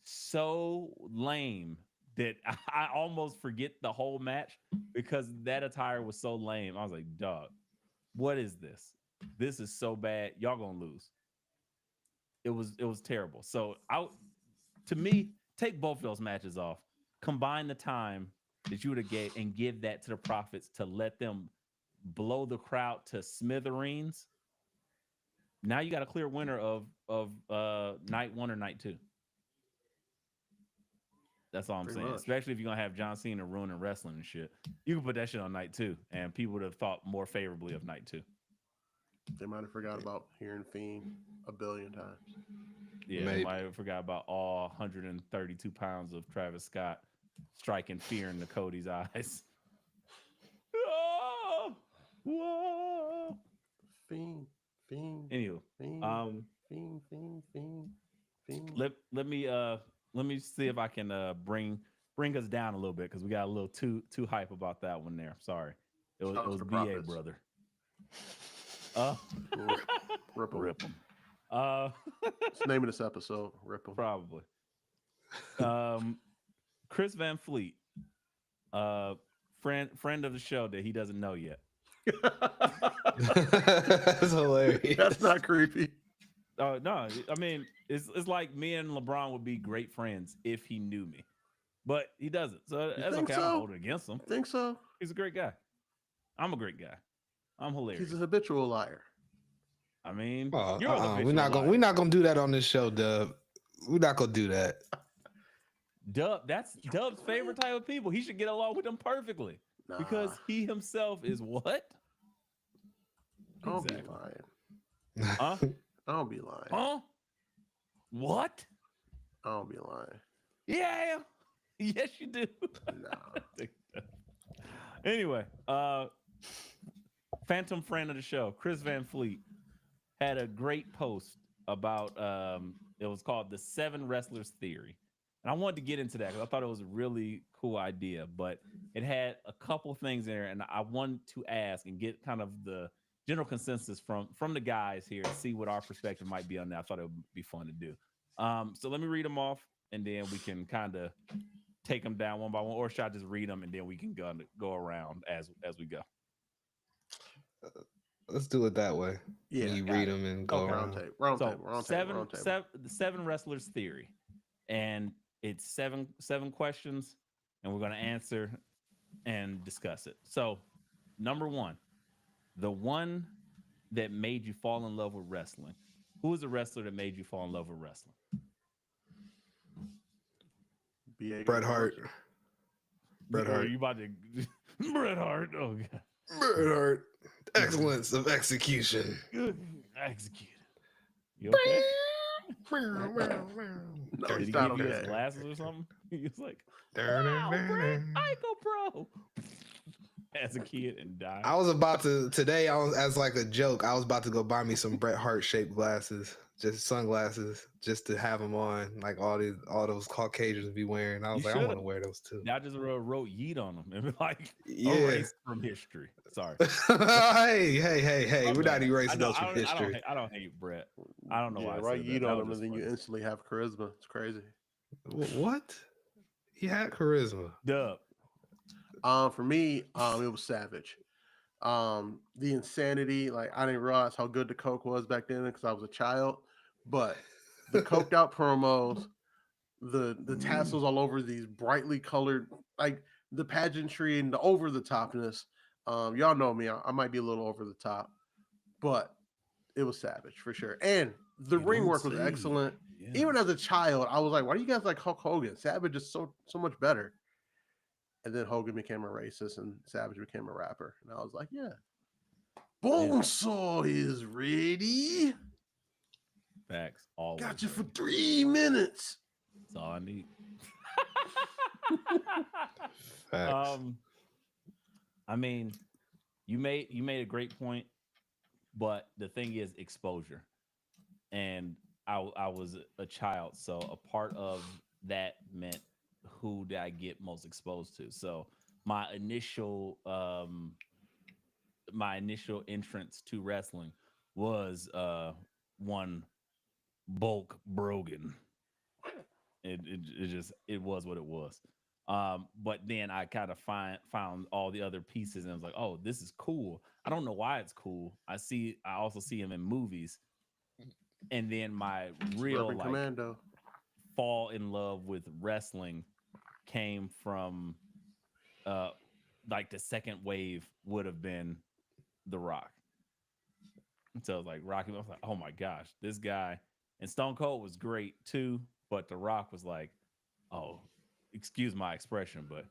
so lame that I almost forget the whole match because that attire was so lame. I was like, dog, what is this? This is so bad. Y'all gonna lose. It was terrible. So to me, take both of those matches off. Combine the time that you would have gave and give that to the Profits to let them blow the crowd to smithereens. Now you got a clear winner of night 1 or night 2. That's all I'm saying. Much. Especially if you're gonna have John Cena ruining wrestling and shit. You can put that shit on night 2, and people would have thought more favorably of night 2. They might have forgot about hearing Fiend a billion times. Yeah, they might have forgot about all 132 pounds of Travis Scott striking fear into Cody's eyes. Oh, whoa. Fiend. Anywho, Fiend. let me see if I can bring us down a little bit because we got a little too hype about that one there. Sorry, it was BA, Profits. brother. Rip 'em. It's the name of this episode. Rip 'em. Probably. Chris Van Fleet, friend of the show that he doesn't know yet. That's hilarious. That's not creepy. No, I mean it's like me and LeBron would be great friends if he knew me, but he doesn't. So that's okay. I don't hold it against him. Think so? He's a great guy. I'm a great guy. I'm hilarious. He's a habitual liar. I mean, we're not gonna do that on this show, Dub. We're not gonna do that. Dub, that's Dub's favorite type of people. He should get along with them perfectly because he himself is what? Don't be lying. Huh? I don't be lying. Huh? What? I don't be lying. Yeah. Yes, you do. No. Anyway, phantom friend of the show, Chris Van Fleet, had a great post about it was called the 7 Wrestlers Theory. And I wanted to get into that because I thought it was a really cool idea, but it had a couple things in there, and I wanted to ask and get kind of the general consensus from the guys here and see what our perspective might be on that. I thought it would be fun to do. So let me read them off, and then we can kind of take them down one by one, or should I just read them and then we can go around as we go? Let's do it that way. Yeah, you read them and go around. Round table. The 7 Wrestlers Theory, and it's seven questions, and we're going to answer and discuss it. So, number 1, the one that made you fall in love with wrestling. Who is the wrestler that made you fall in love with wrestling? Bret Hart. Bret Hart. You about to Bret Hart? Oh god. Bret Hart. Excellence of execution. Good executed. You okay? No, Did he's he not give you his okay. glasses or something? He was like, wow, Bret, Ico Pro. as a kid and die. I was about to today. I was as like a joke. I was about to go buy me some Bret Hart shaped glasses, just sunglasses, just to have them on, like all those Caucasians be wearing. I was You like, I want should've. to wear those too. I just wrote yeet on them and like Yeah. erased from history. Sorry. hey, My we're not bad. erasing I know, those from history. I don't hate Brett. I don't know why I right. said You that. on That them, was and then just you funny. instantly have charisma. It's crazy. What? He had charisma. Dub. For me, it was Savage. The insanity, like I didn't realize how good the coke was back then because I was a child, but the coked out promos, the tassels all over these brightly colored, like the pageantry and the over the topness. Y'all know me, I might be a little over the top, but it was Savage for sure. And the You ring don't work was say. excellent. Yeah. Even as a child, I was like, why do you guys like Hulk Hogan? Savage is so much better. And then Hogan became a racist and Savage became a rapper. And I was like, yeah. Bonesaw is ready. Facts. Always. Got you for 3 minutes. That's all I need. Facts. I mean, you made a great point, but the thing is exposure. And I was a child, so a part of that meant who did I get most exposed to. So my initial entrance to wrestling was one Bulk Brogan. It was what it was. But then I kind of found all the other pieces and I was like, oh, this is cool. I don't know why it's cool. I also see him in movies. And then my real Urban Commando. fall in love with wrestling came from like the second wave would have been The Rock. So I was like, Rocky, I was like, oh my gosh, this guy. And Stone Cold was great too, but The Rock was like, oh, excuse my expression, but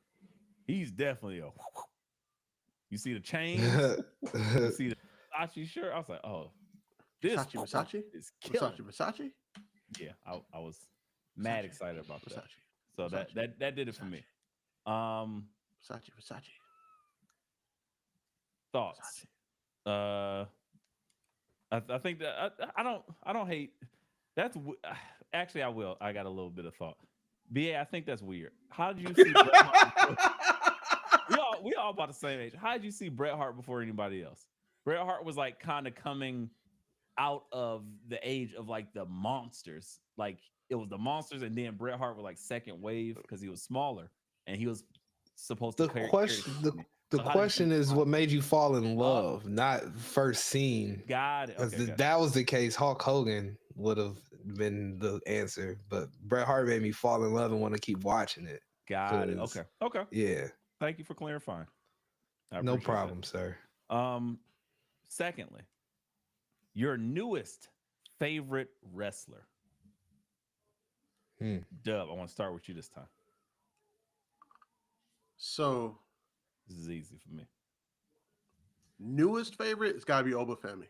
he's definitely a. You see the chains, you see the Versace shirt. I was like, oh, this Versace? is killing. Versace? Yeah, I was mad excited about that. Versace. So Versace. that did it for me. Versace. Thoughts. I think that I don't hate. That's actually I will. I got a little bit of thought. BA, I think that's weird. How did you see Bret Hart? we all about the same age. How did you see Bret Hart before anybody else? Bret Hart was like kind of coming out of the age of like the monsters. Like it was the monsters, and then Bret Hart was like second wave because he was smaller and he was supposed to carry the question is what made you fall in love, not first seen. Got it. Okay, if that was the case, Hulk Hogan would have been the answer, but Bret Hart made me fall in love and want to keep watching it. Got it. Okay. Yeah. Thank you for clarifying. No problem, sir. Secondly, your newest favorite wrestler. Dub, I want to start with you this time. So this is easy for me. Newest favorite, it's got to be Obafemi.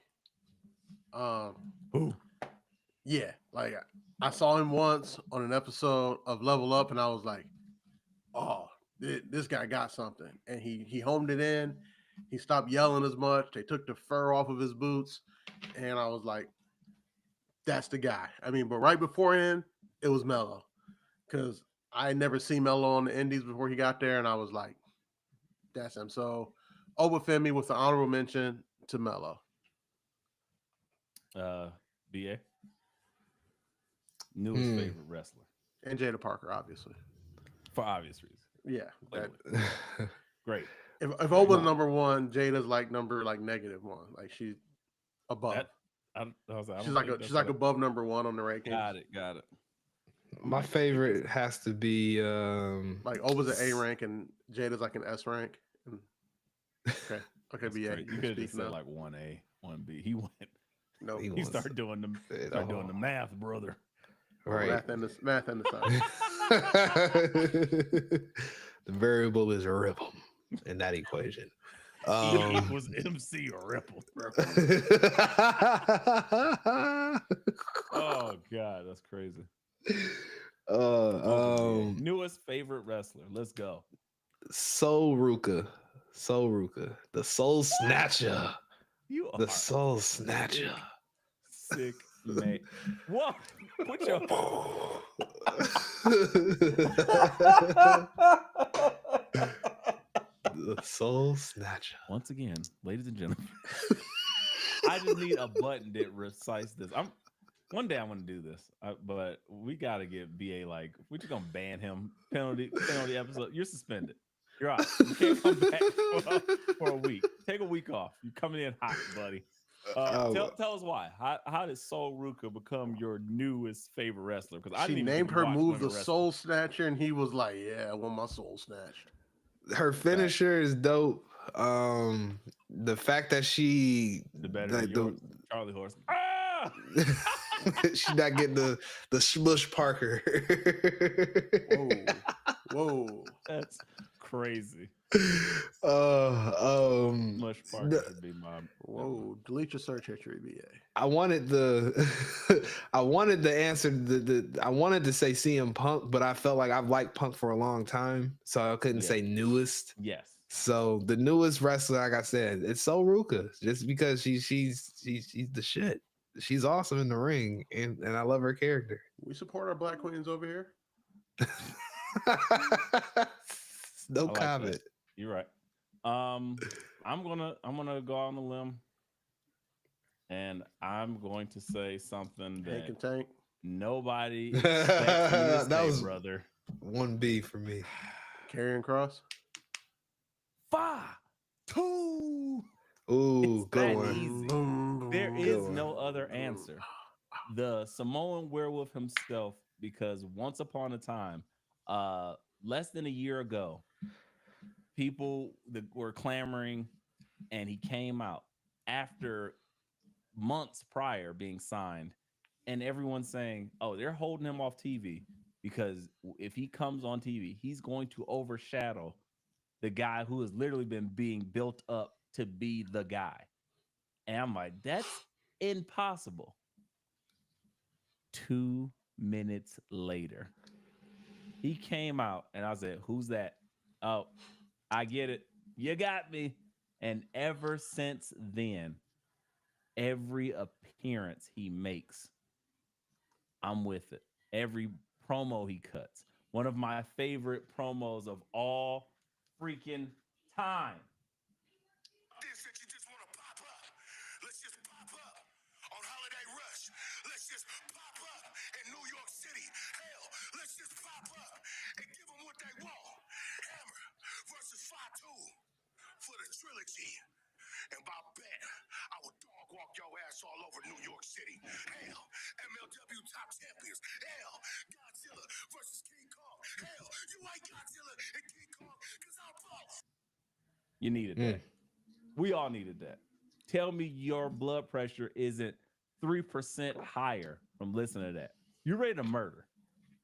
Yeah, like I saw him once on an episode of Level Up, and I was like, "Oh, this guy got something." And he homed it in. He stopped yelling as much. They took the fur off of his boots, and I was like, "That's the guy." I mean, but right before him, it was Mello, because I had never seen Mello on the Indies before he got there, and I was like, "That's him." So Obafemi with the honorable mention to Mello. BA. Newest favorite wrestler. And Jada Parker, obviously. For obvious reasons. Yeah. Great. If Oba's number one, Jada's like number -1. Like she's above. She's like above number one on the rankings. Got it. My favorite has to be like Oba's an A rank and Jada's like an S rank. Okay, BA. You could have just said like 1A, 1B. He went. No, he started doing the math, brother. Right. Math and the science. The variable is a ripple in that equation. E equals MC or ripple. Oh God, that's crazy. Newest Newest favorite wrestler. Let's go. Soul Ruka. Soul Ruka, the Soul Snatcher, You the are Soul Snatcher. sick, man. What? Put your The Soul Snatcher. once again, ladies and gentlemen. I just need a button that recites this. One day I want to do this, but we got to get BA like we're just gonna ban him. Penalty episode. You're suspended. You're out. You can't come back for a week. Take a week off. You're coming in hot, buddy. Tell us why. How did Soul Ruka become your newest favorite wrestler? Because I She didn't even named her watch move women the wrestle. Soul Snatcher, and he was like, "Yeah, I want my soul snatched." Her finisher is dope. The fact that she The better than yours, Charlie Horse. Ah! she's not getting the Smush Parker. Whoa. That's crazy. Mush Parker should be my. Whoa. Delete your search history, BA. I wanted the answer. I wanted to say CM Punk, but I felt like I've liked Punk for a long time, so I couldn't say newest. Yes. So the newest wrestler, like I said, it's Soul Ruka, just because she's the shit. She's awesome in the ring, and I love her character. We support our black queens over here. No like comment. that. You're right. I'm gonna go on the limb, and I'm going to say something Hank and that Tank. nobody expects me to That say, was brother. 1B for me. Karrion Cross. 5, 2. Ooh, It's good that one. easy. There Good is one. no other answer. The Samoan werewolf himself, because once upon a time, less than a year ago, people that were clamoring, and he came out after months prior being signed, and everyone's saying, "Oh, they're holding him off TV because if he comes on TV, he's going to overshadow the guy who has literally been being built up to be the guy." And I'm like, that's impossible. 2 minutes later, he came out, and I said, "Who's that?" "Oh, I get it. You got me." And ever since then, every appearance he makes, I'm with it. Every promo he cuts. One of my favorite promos of all freaking time. That you just want to pop up. Let's just pop up on Holiday Rush. Let's just pop up in New York City. Hell, let's just pop up and give them what they want. Hammer versus Fatu for the trilogy. And by bet, I will dog walk your ass all over New York City. Hell, MLW top champions. Hell, Godzilla versus King Kong. Hell, you ain't Godzilla and King Kong because I'm both. You needed that. We all needed that. Tell me your blood pressure isn't 3% higher from listening to that. You're ready to murder.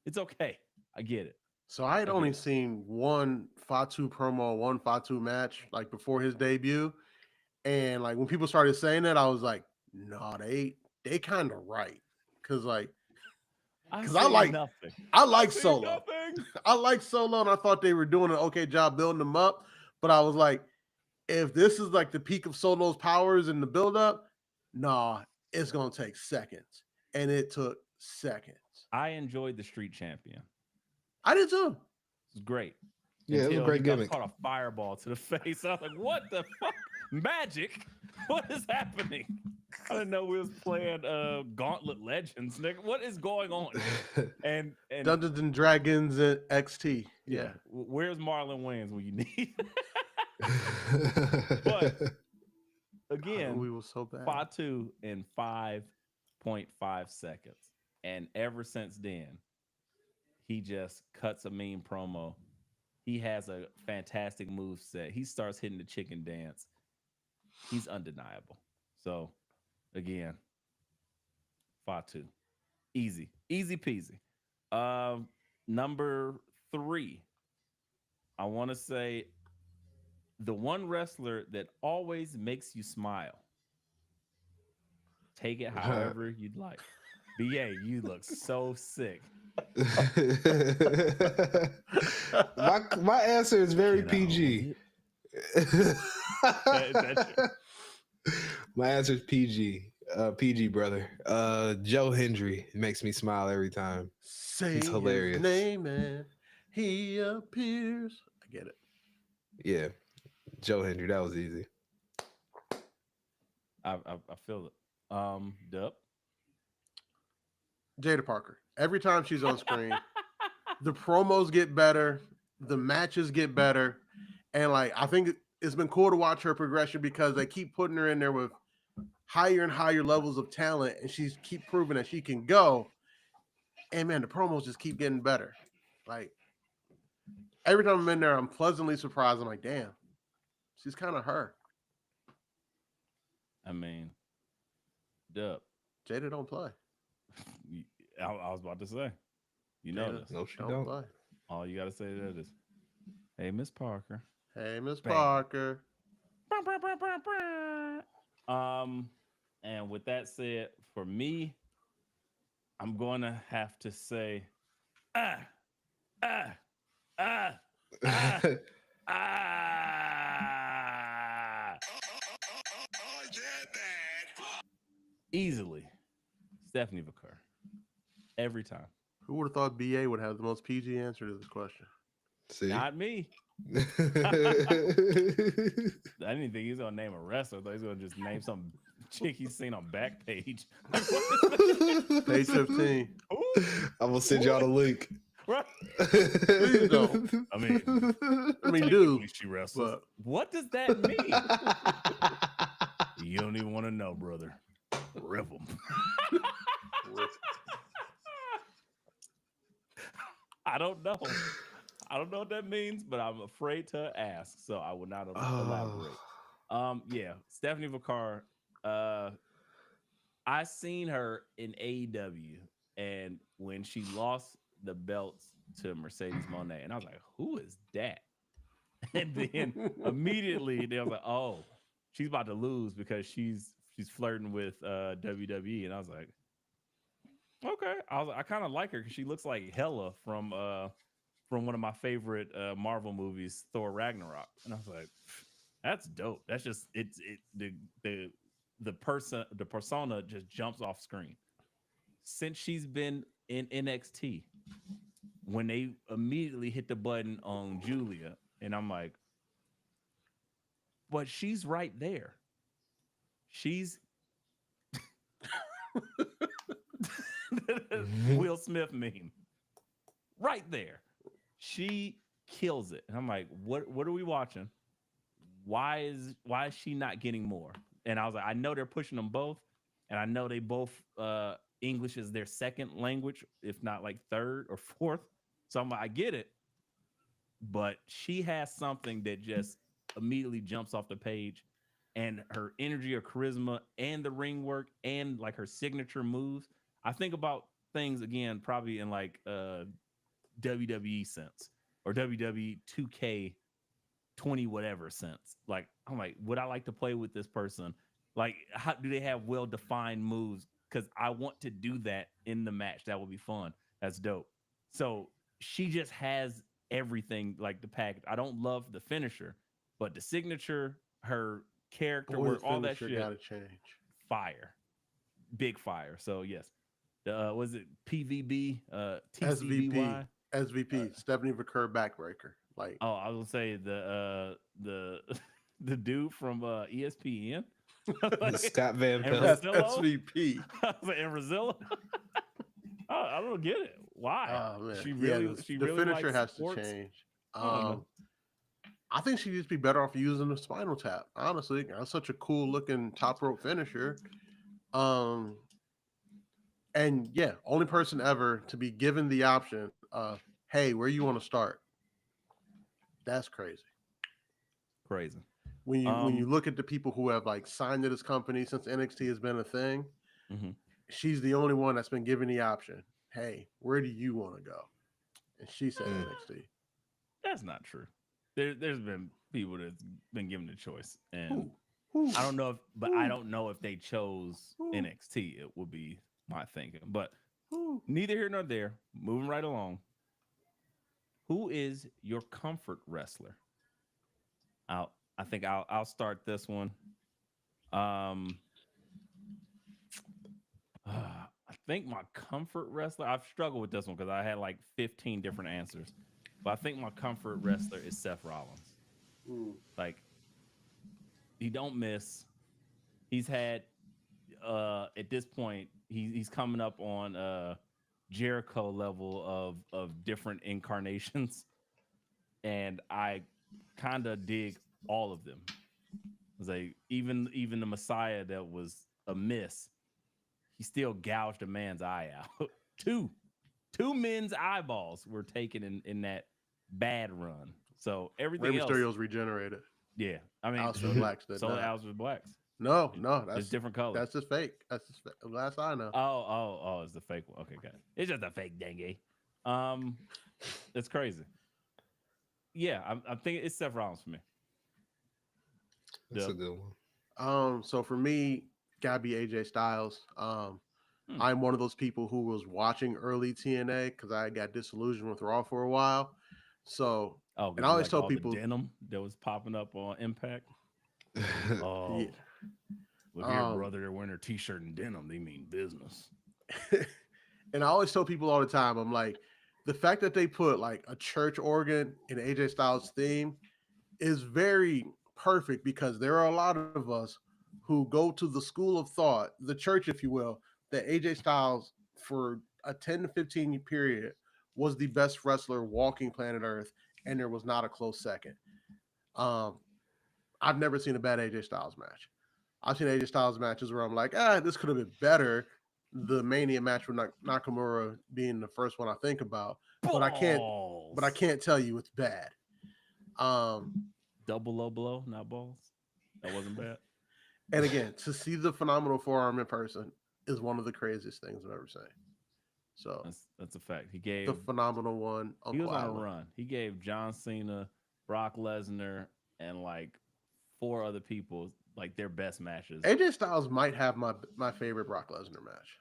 It's okay. I get it. So I had only seen one Fatu promo, one Fatu match, like before his debut. And like when people started saying that, I was like, no, they kind of right. Cause like, I like Solo. I like Solo, and I thought they were doing an okay job building him up. But I was like, if this is like the peak of Solo's powers in the buildup, nah, it's gonna take seconds. And it took seconds. I enjoyed the Street Champion. I did too. It was great. Yeah, it was a great gimmick. Caught a fireball to the face. I was like, what the fuck? Magic? What is happening? I didn't know we was playing Gauntlet Legends, nigga. What is going on? And Dungeons and Dragons and XT. Yeah. Where's Marlon Wayans when you need? But again, we were so bad. Fatu in 5.5 seconds. And ever since then, he just cuts a mean promo. He has a fantastic move set. He starts hitting the chicken dance. He's undeniable. So, again, Fatu. Easy peasy. Number 3, I want to say the one wrestler that always makes you smile. Take it however you'd like. BA, you look so sick. My answer is very PG. My answer is PG. PG brother. Joe Hendry makes me smile every time. Say He's hilarious. his name and he appears. I get it. Yeah, Joe Hendry. That was easy. I feel it. Dub. Jada Parker. Every time she's on screen, the promos get better, the matches get better, and like I think it's been cool to watch her progression because they keep putting her in there with higher and higher levels of talent, and she's keep proving that she can go. And man, the promos just keep getting better. Like every time I'm in there, I'm pleasantly surprised. I'm like, damn, she's kind of her. I mean, Dub. Jada don't play. I was about to say, you know Jada this. No, she don't. play. All you got to say to that is, "Hey, Miss Parker." Hey, Miss Bang. Parker. And with that said, for me, I'm going to have to say, ah, ah, ah, ah, ah. Yeah, bad. Easily, Stephanie Vaquer. Every time. Who would have thought BA would have the most PG answer to this question? See, Not me. I didn't think he was gonna name a wrestler. I thought he was gonna just name some chick he's seen on Backpage. Page 15. I'm gonna send y'all the link. Right? Please don't. I mean, do. she wrestles. But What does that mean? You don't even want to know, brother. Rip them. I don't know. I don't know what that means, but I'm afraid to ask, so I will not elaborate. Yeah, Stephanie Vaquer. I seen her in AEW, and when she lost the belts to Mercedes Moné, and I was like, "Who is that?" And then immediately they was like, "Oh, she's about to lose because she's flirting with WWE," and I was like, "Okay." I kind of like her because she looks like Hela from one of my favorite Marvel movies, Thor Ragnarok, and I was like, "That's dope." That's just the persona just jumps off screen. Since she's been in NXT, when they immediately hit the button on Julia, and I'm like, but she's right there. She's Will Smith meme. Right there. She kills it. And I'm like, what are we watching? Why is she not getting more? And I was like, I know they're pushing them both, and I know they both English is their second language, if not like third or fourth. So I'm like, I get it. But she has something that just immediately jumps off the page, and her energy or charisma and the ring work and like her signature moves. I think about things again, probably in like WWE sense or WWE 2K20 whatever sense. Like I'm like, would I like to play with this person? Like, how do they have well-defined moves? Because I want to do that in the match. That would be fun. That's dope. So she just has everything, like the package. I don't love the finisher, but the signature, her character work, all that shit, gotta change. fire, big fire. So yes, was it PVB, SVP, TCBY? SVP, Stephanie Vaquer backbreaker. Like, Oh, I will say the the dude from ESPN, Scott Van and Pelt. SVP. I was like, and Brazil. I don't get it. Why? Oh man, She really, the, she the really finisher likes has sports. to change. I don't know. I think she'd just be better off using the spinal tap. Honestly, that's such a cool looking top rope finisher. And yeah, only person ever to be given the option of, hey, where you want to start? That's crazy. Crazy. When you look at the people who have like signed to this company since NXT has been a thing, she's the only one that's been given the option. Hey, where do you want to go? And she said NXT. That's not true. There's been people that's been given the choice, and Who? I don't know if, but I don't know if they chose NXT. It would be my thinking, but neither here nor there. Moving right along. Who is your comfort wrestler? I think I'll start this one. I think my comfort wrestler. I've struggled with this one because I had like 15 different answers, but I think my comfort wrestler is Seth Rollins. Like he don't miss. He's had at this point he's coming up on Jericho level of different incarnations, and I kind of dig all of them. It's like even the Messiah that was a miss, he still gouged a man's eye out. two men's eyeballs were taken in that bad run. So everything Rey else, Mysterio's regenerated. yeah. I mean, Aleister Blacks did so not. Aleister Blacks. No, It's that's different color. That's just fake. That's just last I know. Oh, it's the fake one. Okay, got it. It's just a fake dengue. It's crazy. Yeah, I think it's Seth Rollins for me. That's a good one. So for me, gotta be AJ Styles. I'm one of those people who was watching early TNA because I got disillusioned with Raw for a while. So, and I always tell people the denim that was popping up on Impact. Oh, yeah. Look here, brother, they're wearing their t-shirt and denim. They mean business. And I always tell people all the time, I'm like, the fact that they put like a church organ in AJ Styles' theme is very perfect because there are a lot of us who go to the school of thought, the church, if you will, that AJ Styles for a 10 to 15 period was the best wrestler walking planet Earth, and there was not a close second. I've never seen a bad AJ Styles match. I've seen AJ Styles matches where I'm like, this could have been better. The Mania match with Nakamura being the first one I think about, but I can't tell you it's bad. Double low blow, not balls. That wasn't bad. And again, to see the phenomenal forearm in person is one of the craziest things I've ever seen. So that's a fact. He gave the phenomenal one. He was on a run. He gave John Cena, Brock Lesnar, and like 4 other people like their best matches. AJ Styles might have my favorite Brock Lesnar match.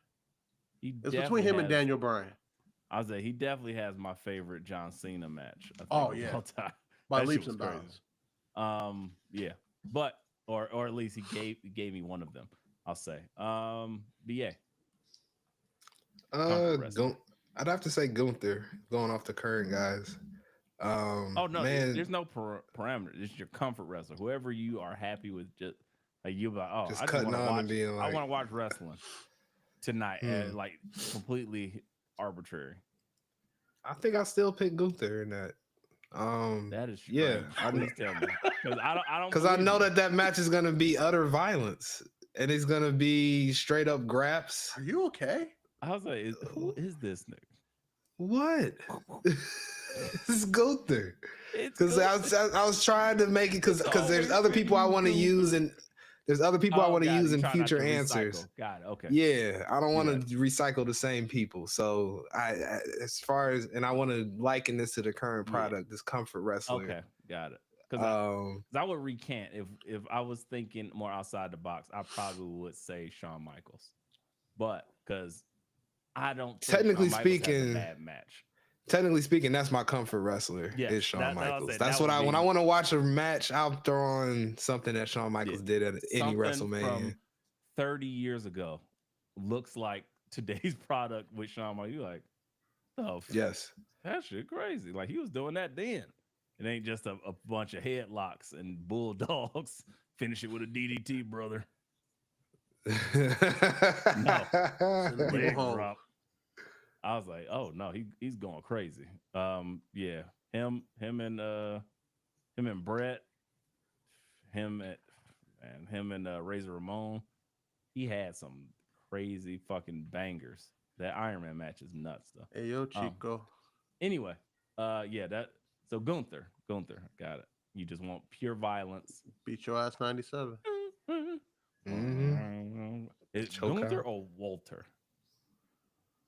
It's between him and Daniel Bryan. I was like, he definitely has my favorite John Cena match. I think, oh yeah, all time. By leaps and bounds. Yeah, but or at least he gave me one of them. I'll say. BA. I'd have to say Gunther, going off the current guys. Oh no, man, there's no parameter. It's your comfort wrestler. Whoever you are happy with, just like you like, oh, just I cutting on and being like, I want to watch wrestling tonight, and like completely arbitrary. I think I still pick Gunther in that. That is strange. Yeah. Please tell me, because I don't because I know that match is gonna be utter violence and it's gonna be straight up graps. Are you okay? I was like, who is this nigga? What? It's Gunther. Because I was trying to make it because there's other people I want to use and there's other people I want to use in future answers. Got it. Okay. Yeah, I don't want to recycle the same people. So I as far as and I want to liken this to the current product, this comfort wrestler. Okay, got it. Because I would recant if I was thinking more outside the box. I probably would say Shawn Michaels, but because I don't think technically Shawn Michaels speaking, has a bad match. Technically speaking, that's my comfort wrestler. Yes, is Shawn Michaels. That's that what when I want to watch a match, I'll throw on something that Shawn Michaels did at any WrestleMania. From 30 years ago looks like today's product with Shawn Michaels. You're like, oh yes, that shit crazy. Like he was doing that then. It ain't just a bunch of headlocks and bulldogs. Finish it with a DDT, brother. No. Leg drop. I was like, oh no, he's going crazy. Yeah, him and Brett, him and Razor Ramon. He had some crazy fucking bangers. That Iron Man match is nuts though. Hey yo, Chico. Anyway, so Gunther, got it. You just want pure violence. Beat your ass 97. Mm-hmm. Is Gunther or Walter?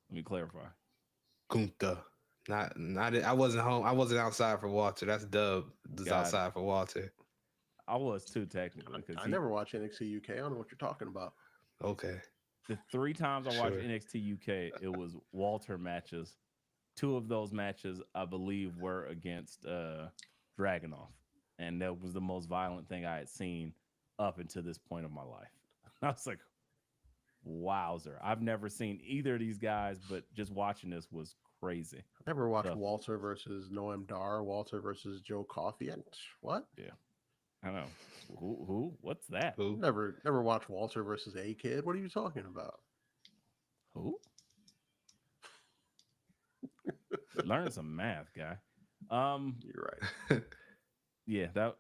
Let me clarify. Gunther. Not I wasn't home. I wasn't outside for Walter. That's Dub. Was outside for Walter. I was too technically because I never watched NXT UK. I don't know what you're talking about. Okay. The 3 times I watched NXT UK, it was Walter matches. 2 of those matches, I believe, were against Dragunov. and that was the most violent thing I had seen up until this point of my life. I was like, wowzer. I've never seen either of these guys, but just watching this was crazy. Never watched So, Walter versus Noam Dar, Walter versus Joe Coffey. And what? yeah, I know. Who? What's that? Who? Never watched Walter versus A Kid. What are you talking about? Who? Learn some math, guy. You're right. Yeah, that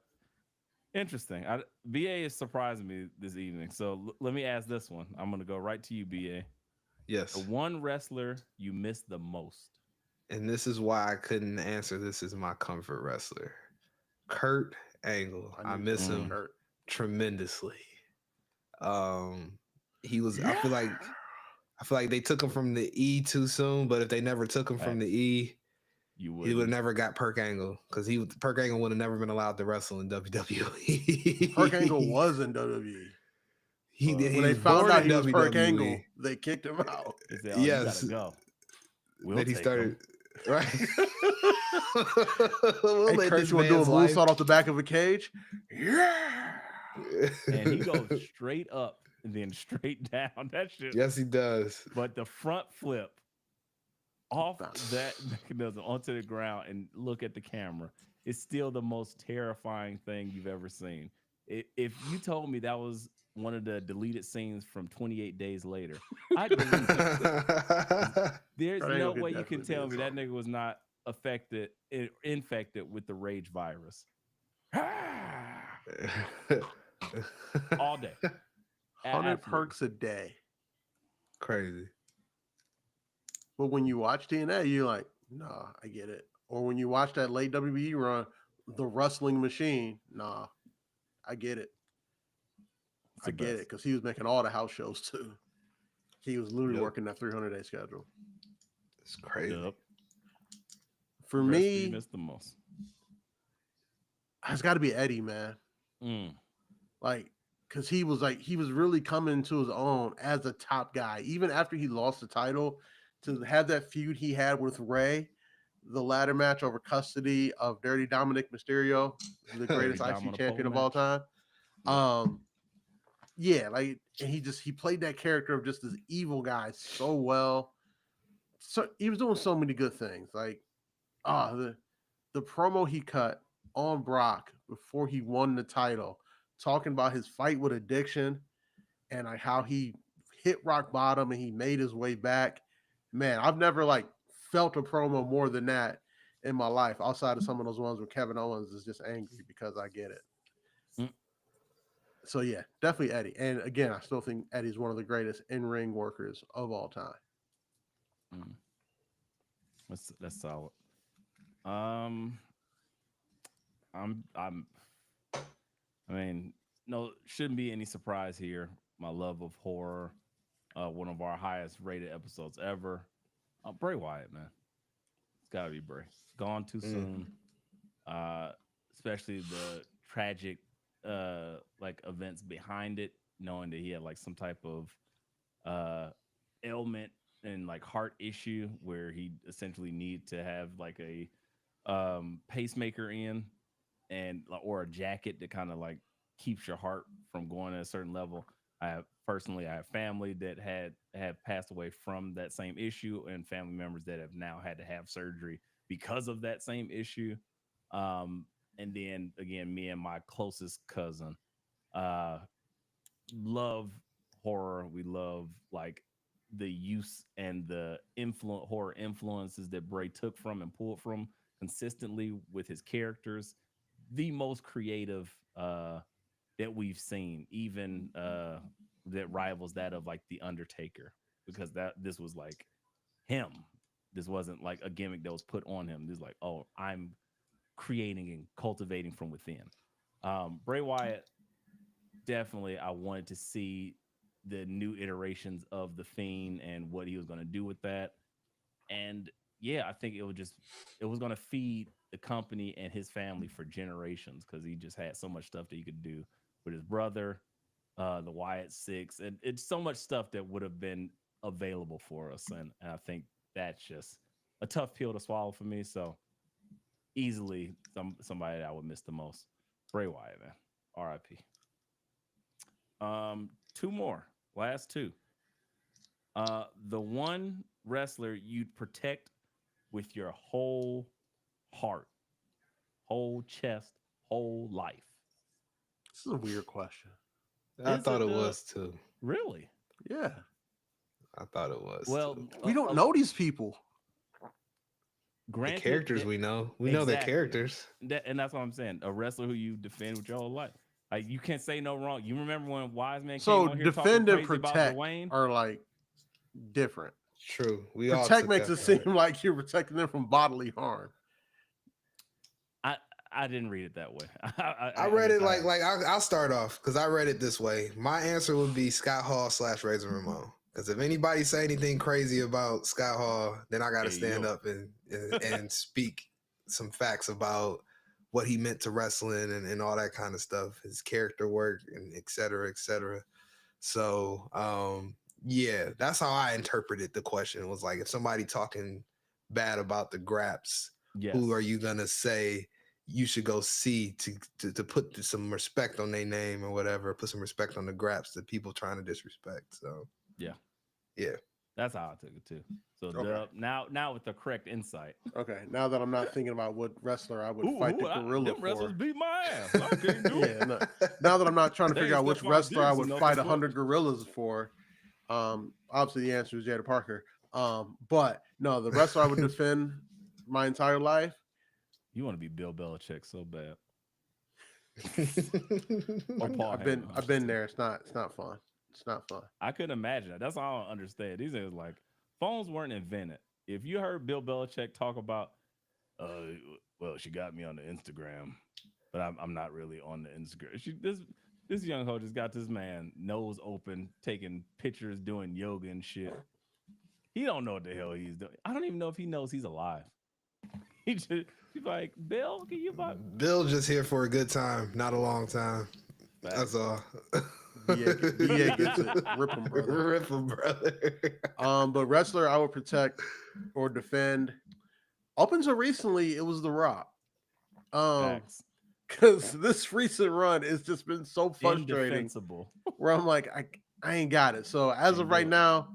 interesting. BA is surprising me this evening. So let me ask this one. I'm gonna go right to you, BA. Yes. The one wrestler you miss the most. And this is why I couldn't answer this as my comfort wrestler. Kurt Angle. I knew miss you were him hurt. tremendously. He was I feel like they took him from the E too soon, but if they never took him from the E, You he would have would. never got Perk Angle because Perk Angle would have never been allowed to wrestle in WWE. Perk Angle was in WWE. He When they was found born out in he was Perk WWE. Angle, they kicked him out. They said, "Oh, Yes. you gotta go." We'll Then he take started him. right. Hey, Kurt, you want to do a moonsault off the back of a cage? Yeah. And he goes straight up and then straight down. That shit. Yes, he does. But the front flip off that mechanism onto the ground and look at the camera is still the most terrifying thing you've ever seen. If you told me that was one of the deleted scenes from 28 Days Later, I'd believe it. There's Kurt no Angle could way you can definitely tell be me in that nigga was not infected with the rage virus. All day. 100 Absolutely. perks a day. Crazy. But when you watch TNA, you're like, nah, I get it. Or when you watch that late WWE run, The Wrestling Machine, nah, I get it. It's I the get it best. because he was making all the house shows too. He was literally Yep. working that 300-day schedule. It's crazy. Yup. For Wrestler you me, miss the most. it's got to be Eddie, man. Like, because he was really coming to his own as a top guy. Even after he lost the title, to have that feud he had with Ray, the ladder match over custody of Dirty Dominic Mysterio, the greatest Dirty IC Dom on a champion pole of all match. time. Yeah, like, and he played that character of just this evil guy so well. So he was doing so many good things. Like, the promo he cut on Brock before he won the title, talking about his fight with addiction and like how he hit rock bottom and he made his way back. Man, I've never like felt a promo more than that in my life, outside of some of those ones where Kevin Owens is just angry because I get it. So yeah, definitely Eddie. And again, I still think Eddie's one of the greatest in-ring workers of all time. That's solid. I mean, no, shouldn't be any surprise here. My love of horror, one of our highest rated episodes ever. Bray Wyatt, man. It's gotta be Bray. Gone too soon. Especially the tragic like events behind it, knowing that he had like some type of ailment and like heart issue where he essentially need to have like a pacemaker in and or a jacket that kind of like keeps your heart from going at a certain level. I have family that have passed away from that same issue and family members that have now had to have surgery because of that same issue. And then again, me and my closest cousin love horror. We love like the use and the horror influences that Bray took from and pulled from consistently with his characters. The most creative that we've seen, even that rivals that of like The Undertaker, because this was like him. This wasn't like a gimmick that was put on him. This is like, oh, I'm creating and cultivating from within. Bray Wyatt, definitely, I wanted to see the new iterations of the Fiend and what he was going to do with that. And yeah, I think it was going to feed the company and his family for generations because he just had so much stuff that he could do with his brother, the Wyatt Six, and it's so much stuff that would have been available for us. And I think that's just a tough pill to swallow for me. So easily somebody that I would miss the most. Bray Wyatt, man. R.I.P. Two more. Last two. The one wrestler you'd protect with your whole heart, whole chest, whole life. This is a weird question. I thought it was too. Really? Yeah. I thought it was. Well, too. We don't know these people. Granted, The characters we know. We know their characters. And that's what I'm saying. A wrestler who you defend with your whole life. Like, you can't say no wrong. You remember when Wiseman came on here defend talking and crazy about protect Dwayne? are like different. True. We all Protect took makes that it from seem like you're protecting them from bodily harm. I didn't read it that way. I read it like I'll start off because I read it this way. My answer would be Scott Hall / Razor Ramon. Because if anybody say anything crazy about Scott Hall, then I got to stand up and speak some facts about what he meant to wrestling and all that kind of stuff, his character work and et cetera, et cetera. So, yeah, that's how I interpreted the question. It was like, if somebody talking bad about the Graps, who are you going to say you should go see to put some respect on their name or whatever, put some respect on the Graps that people trying to disrespect. So, yeah. That's how I took it too. So Okay. now with the correct insight. Okay, now that I'm not thinking about what wrestler I would fight the gorilla them for. wrestlers beat my ass. I can't do it. No. Now that I'm not trying to figure out which wrestler I would fight 100 100 gorillas for, obviously the answer is Jada Parker. But no, the wrestler I would defend my entire life. You want to be Bill Belichick so bad. I've been there. It's not fun. It's not fun. I couldn't imagine that. That's all I don't understand. These things like phones weren't invented. If you heard Bill Belichick talk about, well, she got me on the Instagram, but I'm not really on the Instagram. This young hoe just got this man nose open, taking pictures, doing yoga and shit. He don't know what the hell he's doing. I don't even know if he knows he's alive. He's like, Bill, can you buy? Bill just here for a good time, not a long time. That's all. BA gets it. Rip him, brother. Rip him, brother. But wrestler I would protect or defend. Up until recently, it was The Rock. Because this recent run has just been so frustrating. Where I'm like, I ain't got it. So as of right now,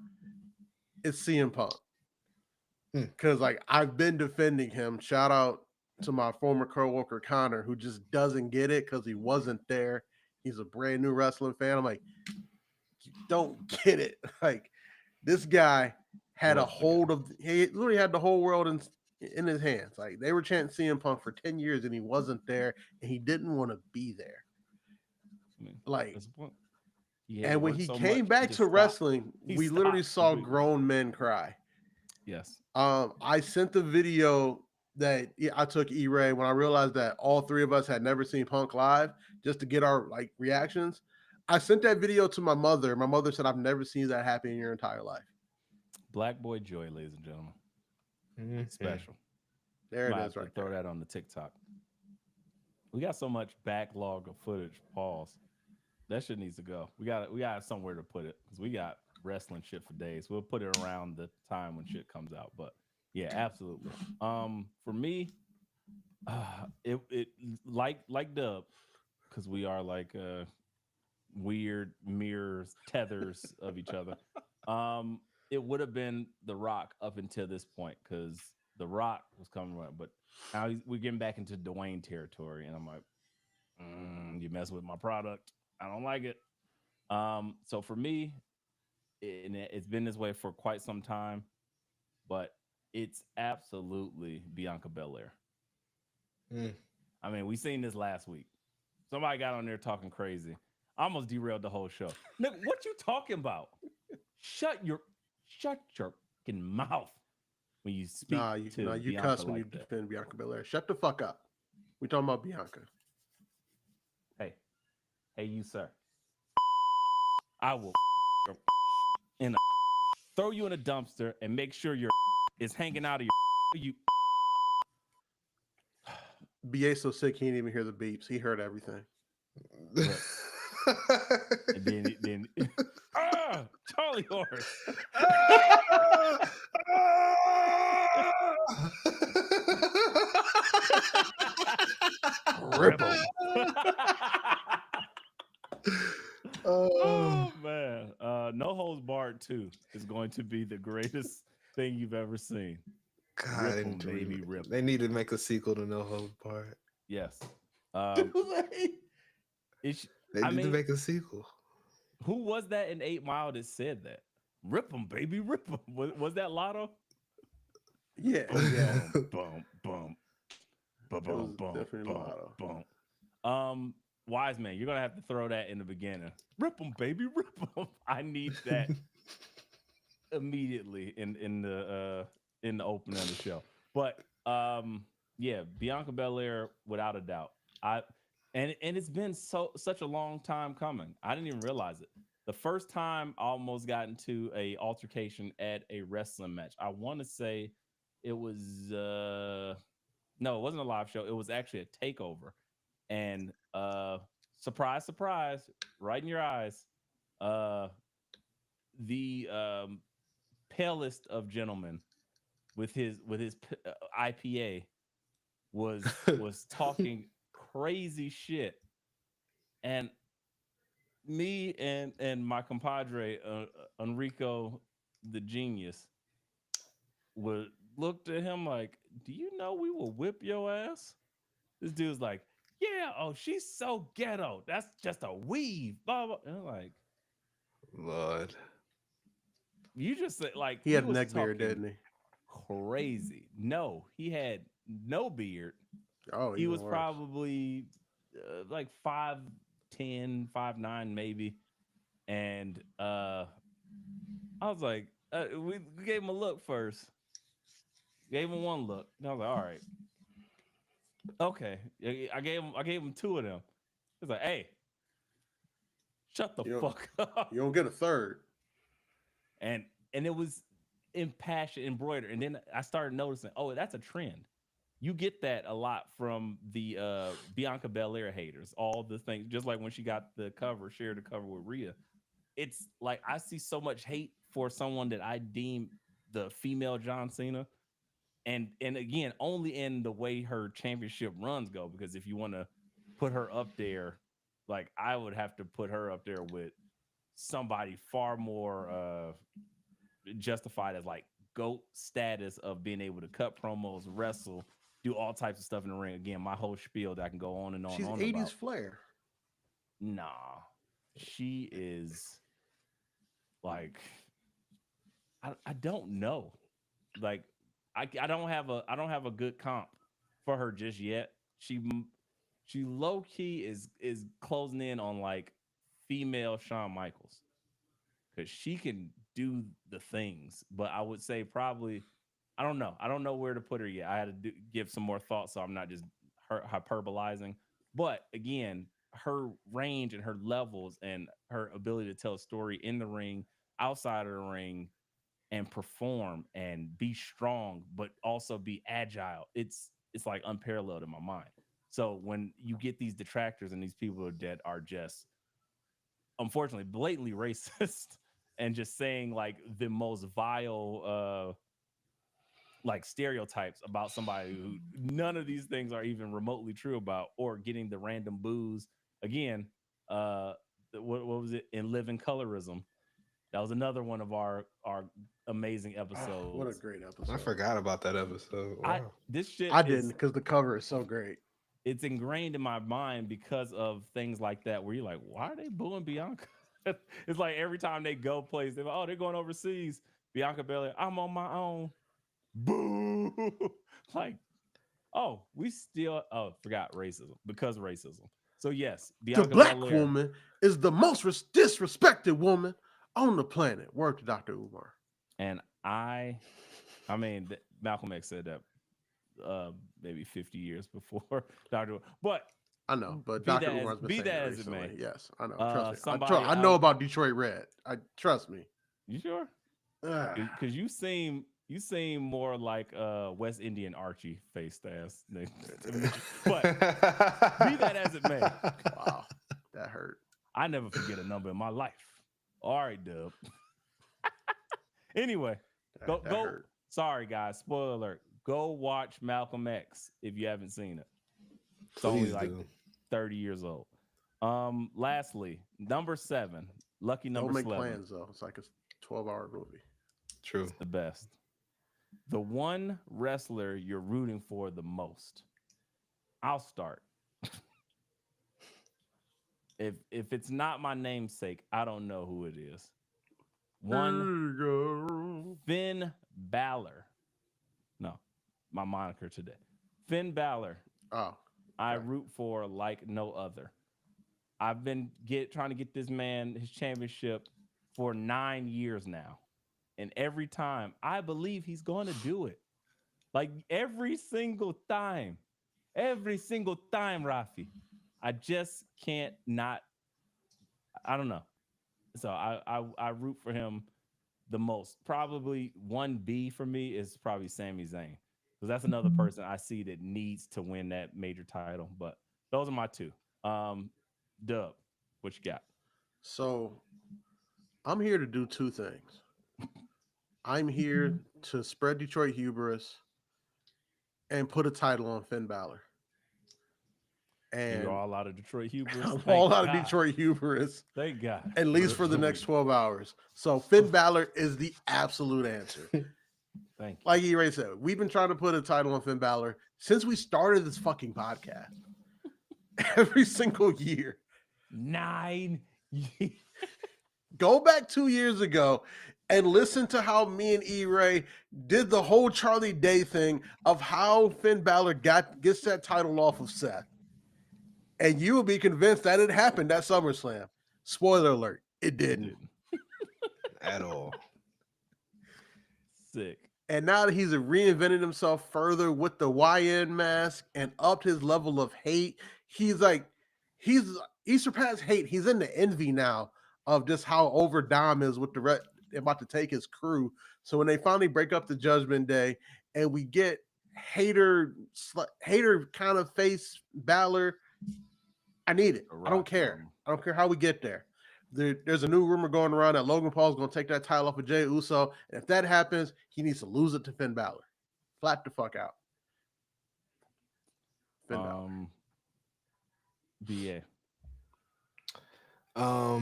it's CM Punk. Because like I've been defending him. Shout out to my former coworker Connor, who just doesn't get it because he wasn't there. He's a brand new wrestling fan. I'm like, you don't get it. Like, this guy had he literally had the whole world in his hands. Like, they were chanting CM Punk for 10 years and he wasn't there and he didn't want to be there. Like, and when he came back to wrestling, we literally saw grown men cry. Yes. I sent the video that I took E-Ray when I realized that all three of us had never seen Punk live, just to get our like reactions. I sent that video to my mother. My mother said, I've never seen that happen in your entire life. Black boy joy, ladies and gentlemen. Mm-hmm. Special. There it is right throw that on the TikTok. We got so much backlog of footage. Pause. That shit needs to go. We got somewhere to put it because we got wrestling shit for days. We'll put it around the time when shit comes out. But yeah, absolutely. For me, it like Dub, because we are like weird mirrors, tethers of each other. It would have been The Rock up until this point because The Rock was coming around, but now we're getting back into Dwayne territory, and I'm like, you mess with my product, I don't like it. So for me, it's been this way for quite some time, but it's absolutely Bianca Belair. I mean, we seen this last week. Somebody got on there talking crazy. I almost derailed the whole show. Nigga, what you talking about? Shut your fucking mouth when you speak. You cuss when you defend Bianca Belair. Shut the fuck up. We talking about Bianca. Hey, you sir. I will throw you in a dumpster and make sure your is hanging out of you. BA so sick he didn't even hear the beeps. He heard everything. And then Charlie horse. Rip him. going to be the greatest thing you've ever seen. God, Rip they 'em, need to baby, rip 'em. they need to make a sequel to No Holds Barred. Yes. Like, It's, They I need to mean, make a sequel. who was that in 8 Mile that said that? Rip 'em, baby, rip 'em. Was that Lotto? yeah, Boom, yeah. boom, boom, boom, It boom, was boom, definitely boom, Lotto. boom. Wise man, you're gonna have to throw that in the beginning. Rip 'em, baby, rip 'em. I need that immediately in the opening of the show. But yeah, Bianca Belair without a doubt. And it's been such a long time coming. I didn't even realize it. The first time I almost got into a altercation at a wrestling match. I want to say it was no, it wasn't a live show. It was actually a takeover. And surprise, surprise, right in your eyes, the palest of gentlemen with his IPA was talking crazy shit, and me and my compadre Enrico the genius would look at him like, do you know we will whip your ass? This dude's like, yeah, oh, she's so ghetto, that's just a weave, blah blah. And I'm like, Lord. you just said, like, He he had was neck beard, talking didn't he? crazy. No, he had no beard. Oh, He even was worse. probably like 5'10", 5'9", maybe. And I was like, we gave him a look first. Gave him one look. And I was like, all right. Okay. I gave him two of them. He's like, hey, shut the fuck up. You don't get a third. And it was impassioned, embroidered. And then I started noticing, oh, that's a trend. You get that a lot from the Bianca Belair haters. All the things, just like when she got the cover, shared the cover with Rhea. It's like I see so much hate for someone that I deem the female John Cena. And again, only in the way her championship runs go, because if you want to put her up there, like I would have to put her up there with somebody far more justified as like GOAT status of being able to cut promos, wrestle, do all types of stuff in the ring. Again, my whole spiel that I can go on and on. She's on 80s about. flair. Nah, she is like, I don't know. Like I don't have a good comp for her just yet. She low key is closing in on like female Shawn Michaels, because she can do the things. But I would say probably, I don't know where to put her yet. I had to give some more thought, so I'm not just hyperbolizing. But again, her range and her levels and her ability to tell a story in the ring, outside of the ring, and perform and be strong, but also be agile. It's like unparalleled in my mind. So when you get these detractors and these people that are just, unfortunately, blatantly racist and just saying like the most vile like stereotypes about somebody who none of these things are even remotely true about, or getting the random boos again, what was it in Living Colorism? That was another one of our amazing episodes. What a great episode. I forgot about that episode. Wow. This shit I didn't, because the cover is so great. It's ingrained in my mind because of things like that, where you're like, why are they booing Bianca? It's like every time they go place, they're like, oh, they're going overseas. Bianca Belair, I'm on my own. Boo! Like, oh, we still forgot racism, because racism. So yes, Bianca The black Belair, woman is the most disrespected woman on the planet. Word to Dr. Umar. and I mean, Malcolm X said that maybe 50 years before Dr. But I know, but be Dr. that Umar's been be saying that it as it recently. may. Yes, I know. Trust me. Somebody I know about Detroit Red. Trust me. You sure? Because you seem more like West Indian Archie faced ass. But be that as it may. Wow, that hurt. I never forget a number in my life. All right, Dub. Anyway, go. Hurt. Sorry, guys. Spoiler alert. Go watch Malcolm X if you haven't seen it. It's only Please like do. 30 years old. Lastly, number 7. Lucky number Don't make 11. plans though. It's like a 12-hour movie. True. It's the best. The one wrestler you're rooting for the most. I'll start. If it's not my namesake, I don't know who it is. One, Finn Balor. No, my moniker today. Finn Balor. Oh, I root for like no other. I've been trying to get this man his championship for 9 years now. And every time I believe he's going to do it. Like every single time, Rafi. I just can't not. I don't know. So I root for him the most. Probably 1B for me is probably Sami Zayn. Because that's another person I see that needs to win that major title. But those are my two. Dub, what you got? so I'm here to do two things. I'm here to spread Detroit hubris and put a title on Finn Balor. And You're all out of Detroit hubris. I'm Thank all out of God. Detroit hubris, Thank God. at least for the next 12 hours. So Finn Balor is the absolute answer. Thank you. Like E-Ray said, we've been trying to put a title on Finn Balor since we started this fucking podcast. Every single year. 9 years. Go back 2 years ago and listen to how me and E-Ray did the whole Charlie Day thing of how Finn Balor gets that title off of Seth. And you will be convinced that it happened at SummerSlam. Spoiler alert, it didn't. At all. Sick. And now that he's reinvented himself further with the YN mask and upped his level of hate, he surpassed hate. He's in the envy now of just how over Dom is with the about to take his crew. So when they finally break up the Judgment Day and we get hater kind of face Balor, I need it. I don't care. I don't care how we get there. There's a new rumor going around that Logan Paul's going to take that title off of Jey Uso. And if that happens, he needs to lose it to Finn Balor. Flat the fuck out. Finn Balor. BA.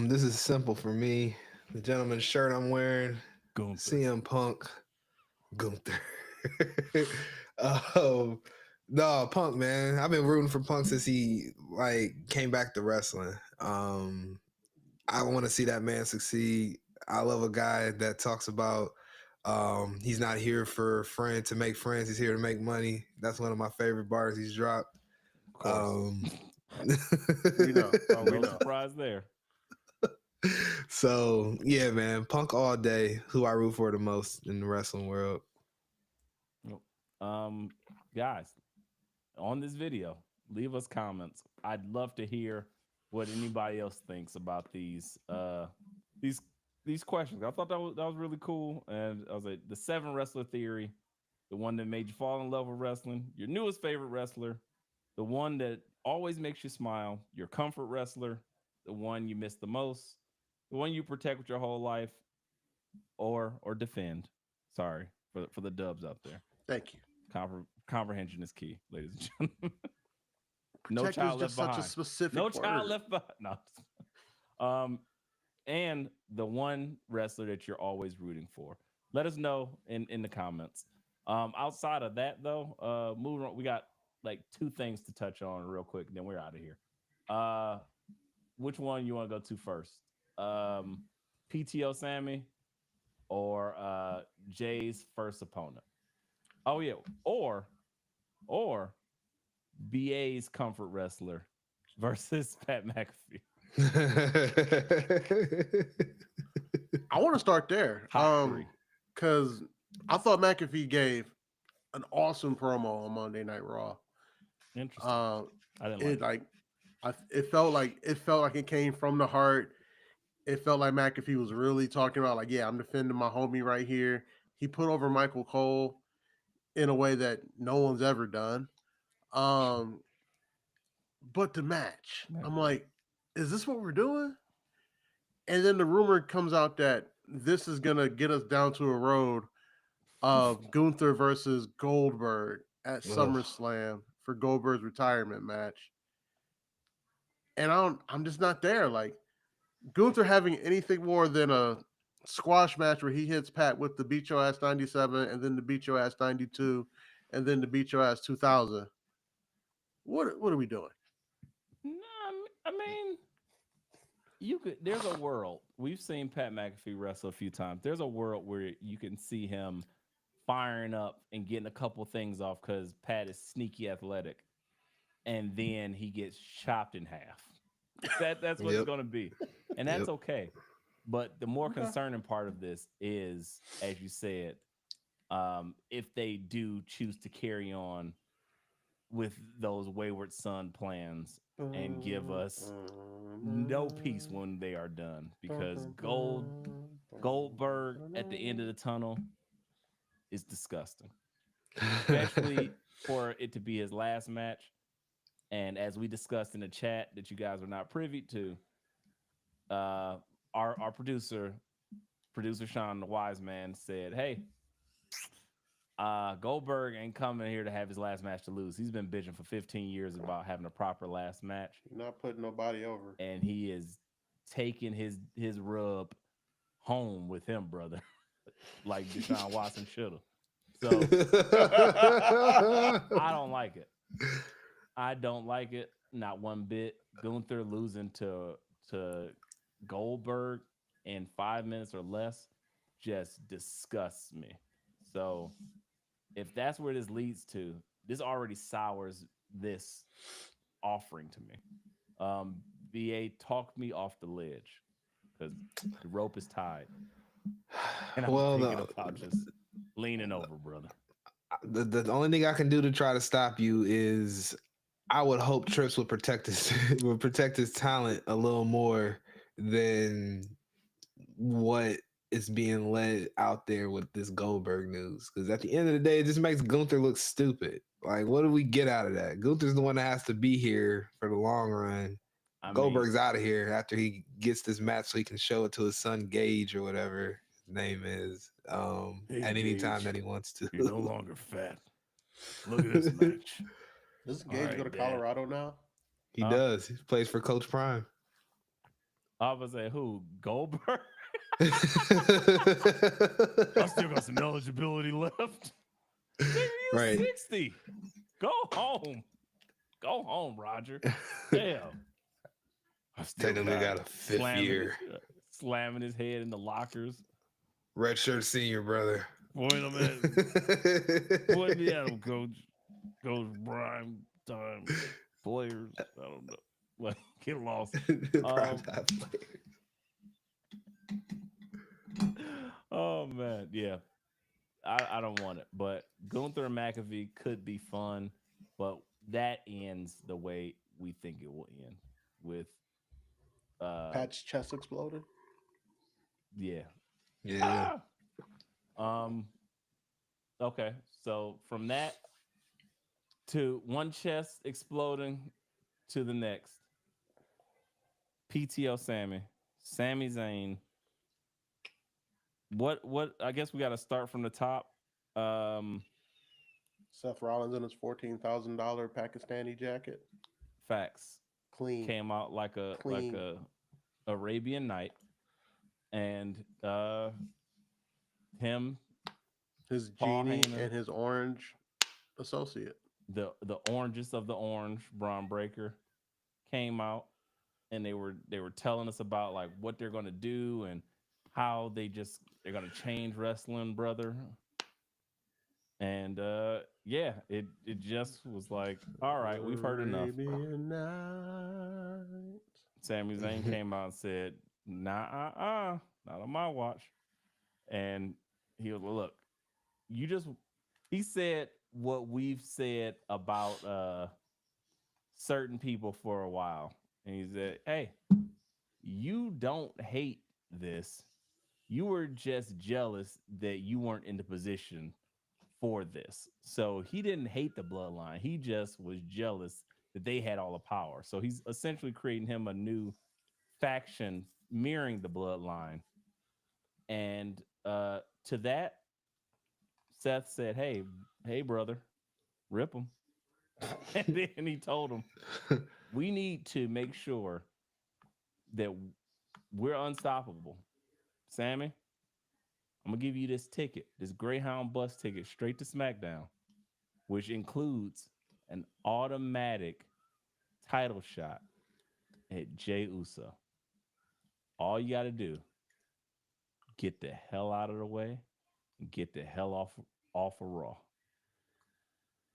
This is simple for me. The gentleman's shirt I'm wearing, Gunther. CM Punk, Gunther. No, Punk, man. I've been rooting for Punk since he came back to wrestling. I want to see that man succeed. I love a guy that talks about he's not here for friends to make friends. He's here to make money. That's one of my favorite bars he's dropped. We know. No surprise there. So yeah, man, Punk all day. Who I root for the most in the wrestling world. Guys, on this video, leave us comments. I'd love to hear what anybody else thinks about these questions. I thought that was really cool. And I was like, the 7 wrestler theory, the one that made you fall in love with wrestling, your newest favorite wrestler, the one that always makes you smile, your comfort wrestler, the one you miss the most, the one you protect with your whole life, or defend. Sorry for the dubs out there. Thank you. Comprehension is key, ladies and gentlemen. No Protect child is left just such behind. a specific No word. child left behind. No. And the one wrestler that you're always rooting for. Let us know in the comments. Outside of that, though, moving on, we got 2 things to touch on real quick, then we're out of here. Which one you want to go to first? PTO Sammy or Jay's first opponent? Oh yeah, or BA's comfort wrestler versus Pat McAfee. I want to start there. Because I thought McAfee gave an awesome promo on Monday Night Raw. Interesting. I didn't it felt like it came from the heart. It felt like McAfee was really talking about yeah, I'm defending my homie right here. He put over Michael Cole in a way that no one's ever done. But the match, I'm like, is this what we're doing? And then the rumor comes out that this is gonna get us down to a road of Gunther versus Goldberg at SummerSlam for Goldberg's retirement match. And I'm just not there. Like Gunther having anything more than a squash match where he hits Pat with the beat your ass 97 and then the beat your ass 92 and then the beat your ass 2000. What are we doing? No, I mean, you could. There's a world we've seen Pat McAfee wrestle a few times. There's a world where you can see him firing up and getting a couple things off because Pat is sneaky athletic, and then he gets chopped in half. That's what it's Yep. going to be, and that's Yep. okay. But the more Okay. concerning part of this is, as you said, if they do choose to carry on with those wayward son plans and give us no peace when they are done, because Goldberg at the end of the tunnel is disgusting, especially for it to be his last match. And as we discussed in the chat that you guys were not privy to, our producer Sean, the wise man, said, "Hey, Goldberg ain't coming here to have his last match to lose. He's been bitching for 15 years about having a proper last match, Not putting nobody over. and he is taking his rub home with him, brother, like Deshaun Watson should have." So I don't like it. I don't like it, not one bit. Gunther losing to Goldberg in 5 minutes or less just disgusts me. So if that's where this leads to, this already sours this offering to me. BA talked me off the ledge because the rope is tied, and I'm thinking about just leaning over, brother. The only thing I can do to try to stop you is I would hope Trips would protect his talent a little more than what is being led out there with this Goldberg news. Because at the end of the day, it just makes Gunther look stupid. Like, what do we get out of that? Gunther's the one that has to be here for the long run. Goldberg's out of here after he gets this match so he can show it to his son Gage or whatever his name is at any time that he wants to. You're no longer fat. Look at this match. Does Gage right, go to Dad. Colorado now? He does. He plays for Coach Prime. I was say, who? Goldberg? I still got some eligibility left. Nigga, you Right. 60. Go home. Go home, Roger. Damn. I still Technically got a fifth year. Slamming his head in the lockers. Red shirt senior, brother. Point him at point me at him, coach. Coach Brian time players. I don't know. Like, get lost. Prime time player. Oh man, yeah. I don't want it. But Gunther and McAfee could be fun, but that ends the way we think it will end, with Pat's chest exploded. Yeah. Yeah. Okay, so from that to one chest exploding to the next, PTO Sami Zayn. What I guess we got to start from the top. Seth Rollins in his $14,000 Pakistani jacket. Facts. Clean. Came out like a Arabian Night, and him, his Paul genie, Heyman, and his orange associate. The orangest of the orange, Braun Breaker, came out, and they were telling us about like what they're gonna do and how they're gonna change wrestling, brother. And yeah, it just was like, all right, we've heard enough. Sami Zayn came out and said, nah, not on my watch. And he was, look, he said what we've said about certain people for a while. And he said, hey, you don't hate this. You were just jealous that you weren't in the position for this. So he didn't hate the bloodline. He just was jealous that they had all the power. So he's essentially creating him a new faction mirroring the bloodline. And to that, Seth said, hey, brother, rip him. And then he told him, we need to make sure that we're unstoppable. Sammy, I'm gonna give you this ticket, this Greyhound bus ticket, straight to SmackDown, which includes an automatic title shot at Jey Uso. All you got to do, get the hell out of the way and get the hell off of Raw.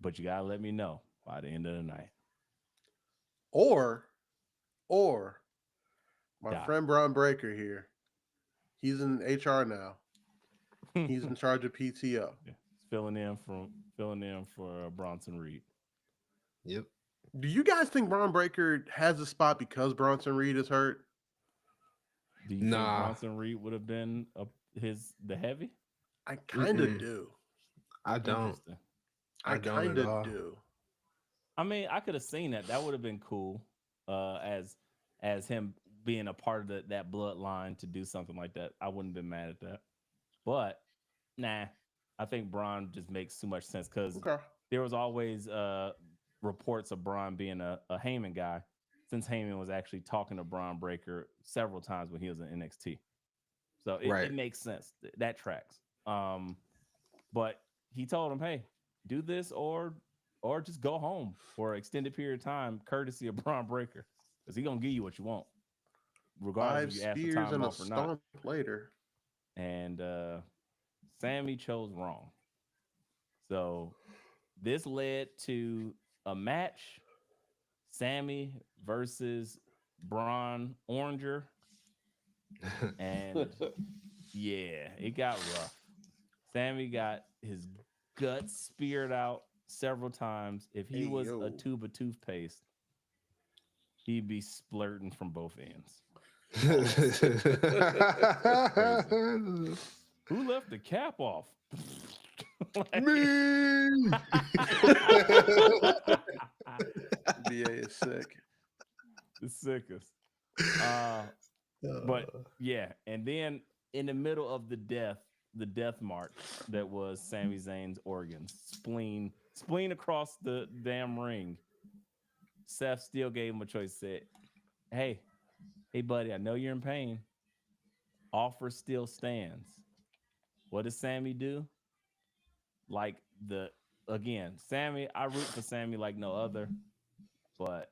But you gotta let me know by the end of the night. Or my Yeah. friend Braun Breaker here. He's in HR now. He's in charge of PTO. Yeah. Filling in for Bronson Reed. Yep. Do you guys think Braun Breaker has a spot because Bronson Reed is hurt? Do you think Bronson Reed would have been the heavy? I kind of do. I don't. Interesting. I don't kind at all. of do. I mean, I could have seen that. That would have been cool. As him being a part of that bloodline to do something like that. I wouldn't have been mad at that. But nah, I think Braun just makes too much sense because there was always reports of Braun being a Heyman guy, since Heyman was actually talking to Braun Breaker several times when he was in NXT. So it makes sense. That tracks. But he told him, hey, do this or just go home for an extended period of time, courtesy of Braun Breaker, because he's gonna give you what you want, regardless 5 if you ask for spears time and a off or not. stomp later. And Sammy chose wrong. So this led to a match: Sammy versus Braun Oranger, and yeah, it got rough. Sammy got his guts speared out several times. If he was a tube of toothpaste, he'd be splurting from both ends. Who left the cap off? Me. BA is sick. The sickest. But yeah, and then in the middle of the death march that was Sami Zayn's organs, spleen across the damn ring. Seth still gave him a choice. Said, hey buddy, I know you're in pain. Offer still stands. What does Sammy do? Like Sammy, I root for Sammy like no other, but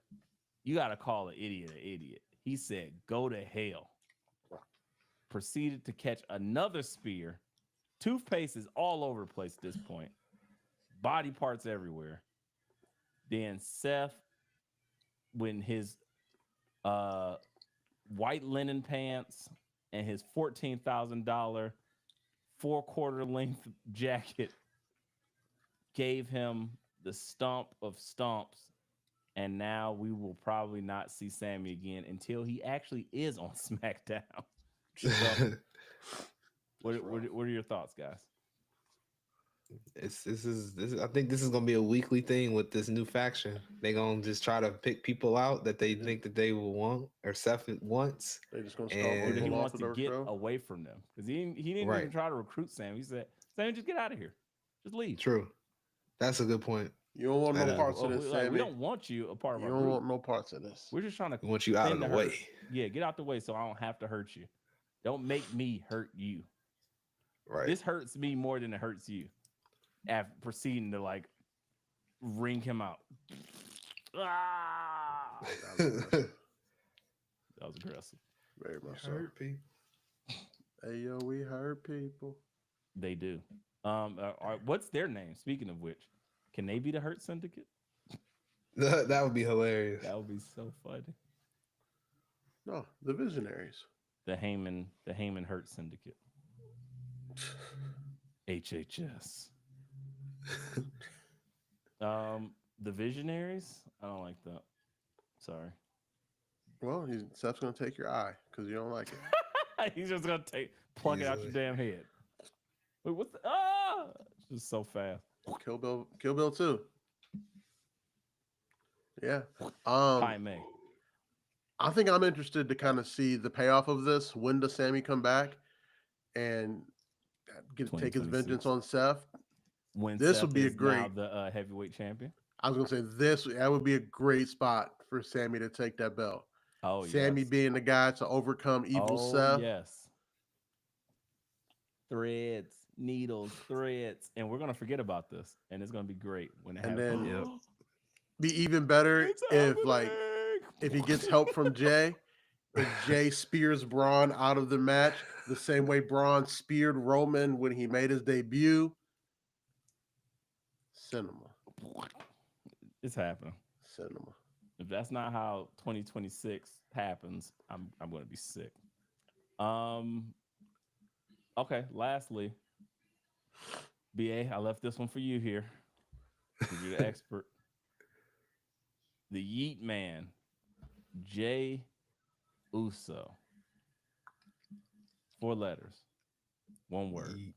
you got to call an idiot an idiot. He said, go to hell. Proceeded to catch another spear. Toothpaste is all over the place at this point. Body parts everywhere. Then Seth, when his white linen pants and his $14,000 4/4 length jacket, gave him the stomp of stomps, and now we will probably not see Sammy again until he actually is on SmackDown. So, what are your thoughts, guys? This is I think this is gonna be a weekly thing with this new faction. They're gonna just try to pick people out that they think that they will want or Seth wants. They just gonna Or he wants to get away from them because he didn't even try to recruit Sam. He said, Sam, just get out of here, just leave. True, that's a good point. You don't want no parts of this, Sammy. We don't want you a part of our group. You don't want no parts of this. We're just trying to want you out of the way. Yeah, get out the way so I don't have to hurt you. Don't make me hurt you. Right. This hurts me more than it hurts you. After proceeding to like wring him out. That was aggressive. Very much so. Hurt people. Hey yo, we hurt people. They do. What's their name? Speaking of which, can they be the Hurt Syndicate? That would be hilarious. That would be so funny. No, the Visionaries. The Heyman Hurt Syndicate. HHS. The Visionaries? I don't like that. Sorry. Well, Seth's gonna take your eye because you don't like it. He's just gonna plug it out your damn head. Wait, what's the it's just so fast. Kill Bill 2. Yeah. May. I think I'm interested to kind of see the payoff of this. When does Sammy come back and take his vengeance on Seth? When this Seth would be a great now the heavyweight champion. I was gonna say that would be a great spot for Sammy to take that belt. Oh, Sammy being the guy to overcome evil Seth. Yes. threads, needles, threads, and we're gonna forget about this, and it's gonna be great when it And happens. then Yep. be even better It's if he gets help from Jay. If Jay spears Braun out of the match the same way Braun speared Roman when he made his debut. Cinema. It's happening. Cinema. If that's not how 2026 happens, I'm gonna be sick. Okay, lastly, BA, I left this one for you here. 'Cause you're the expert. The Yeet Man, Jay Uso. 4 letters, 1 word. Yeet.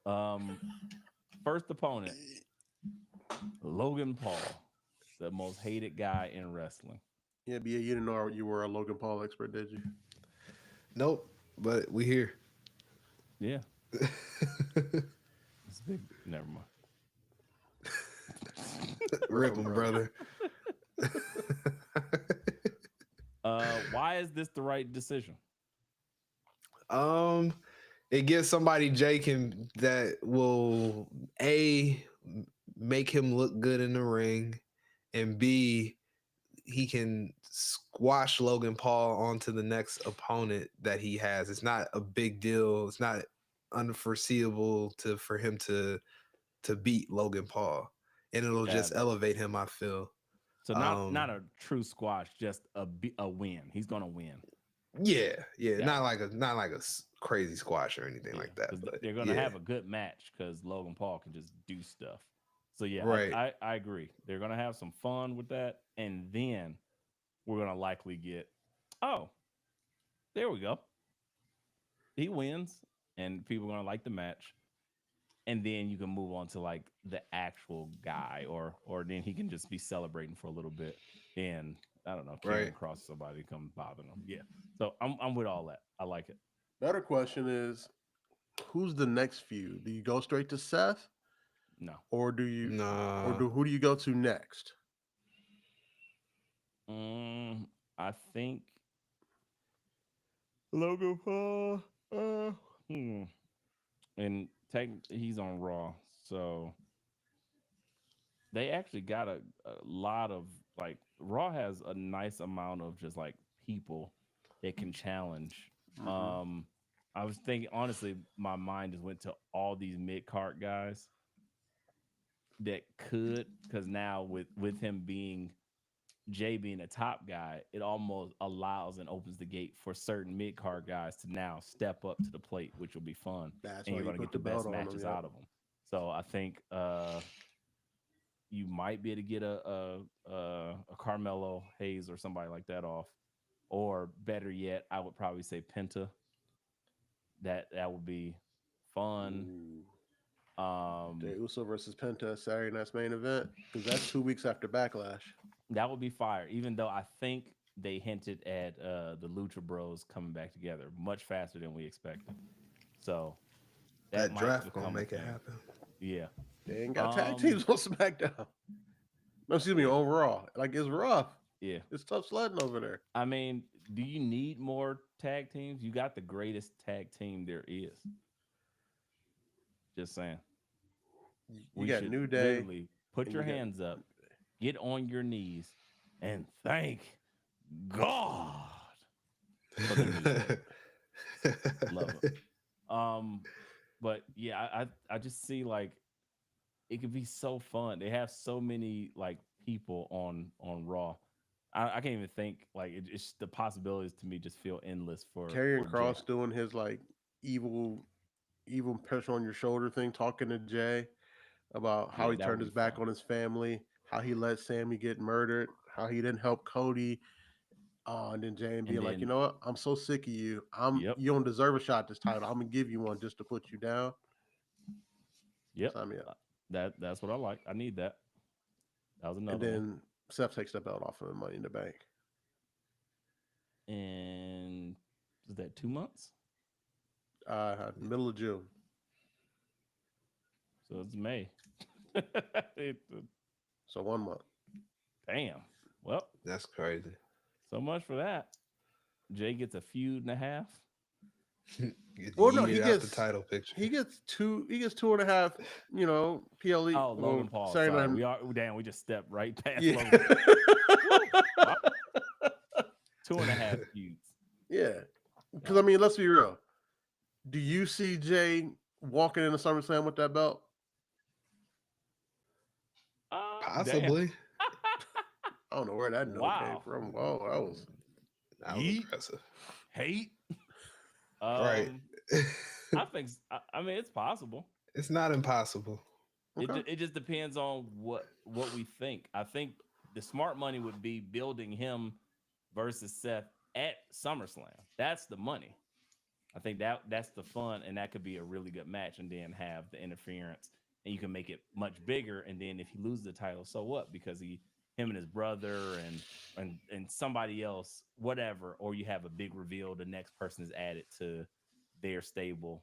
Yeet. First opponent, Logan Paul, the most hated guy in wrestling. Yeah, BA, you didn't know you were a Logan Paul expert, did you? Nope, but we here. Yeah, it's big. Never mind. Rip 'em, brother. Why is this the right decision? It gives somebody that will make him look good in the ring, and B, he can squash Logan Paul onto the next opponent that he has. It's not a big deal. It's not unforeseeable for him to beat Logan Paul, and it'll just elevate him, I feel. So not a true squash, just a win. He's gonna win. Yeah. Not like a crazy squash or anything like that. But they're gonna have a good match because Logan Paul can just do stuff. So yeah, right. I agree. They're gonna have some fun with that, and then we're gonna likely get, oh, there we go. He wins, and people are gonna like the match, and then you can move on to like the actual guy, or then he can just be celebrating for a little bit, and I don't know, carrying across somebody come bothering him. Yeah, so I'm with all that. I like it. Better question is, who's the next feud? Do you go straight to Seth? No. Or do you? No. Or who do you go to next? I think Logan Paul. And he's on Raw, so they actually got a lot of like Raw has a nice amount of just like people that can challenge. Mm-hmm. I was thinking honestly, my mind just went to all these mid-card guys that could, because now with him being Jay being a top guy, it almost allows and opens the gate for certain mid-card guys to now step up to the plate, which will be fun. That's and why you're going to get the best matches out of them. So I think you might be able to get a Carmelo Hayes or somebody like that off, or better yet, I would probably say Penta. That would be fun. Jey Uso versus Penta Saturday night's main event, because that's 2 weeks after Backlash. That would be fire. Even though I think they hinted at the Lucha Bros coming back together much faster than we expected. So that draft gonna make it happen. Yeah, they ain't got tag teams on SmackDown. No, excuse me, on Raw. Like, it's rough. Yeah, it's tough sledding over there. I mean, do you need more tag teams? You got the greatest tag team there is. Just saying. We got New Day. Literally put your hands up, get on your knees, and thank God for the New Day. Love it. But yeah, I just see like it could be so fun. They have so many like people on Raw. I can't even think, like it's the possibilities to me just feel endless for Karrion Kross doing his like evil pressure on your shoulder thing, talking to Jay about how he turned his back on his family, how he let Sammy get murdered, how he didn't help Cody. And then Jay being like, you know what? I'm so sick of you. You don't deserve a shot at this title. I'm gonna give you one just to put you down. Yep. Sign me up. That's what I like. I need that. That was another. And then Seth takes the belt off of him, Money in the Bank. And is that 2 months? Middle of June. So it's May. So 1 month. Damn. Well, that's crazy. So much for that. Jay gets a feud and a half. Well, no, Yeeted he out gets the title picture. He gets 2.5. You know, PLE. Oh, Logan Paul. Saturday Sorry. Night- We just stepped right past Yeah. Logan. Wow. 2.5 feuds. Yeah. Because I mean, let's be real. Do you see Jay walking into SummerSlam with that belt? Possibly. I don't know where that note came from. Whoa, That was Yeet. impressive. Hate. Right. I think. I mean, it's possible. It's not impossible. Okay. It just depends on what we think. I think the smart money would be building him versus Seth at SummerSlam. That's the money. I think that's the fun, and that could be a really good match, and then have the interference, and you can make it much bigger. And then if he loses the title, so what? Because him and his brother and somebody else, whatever, or you have a big reveal, the next person is added to their stable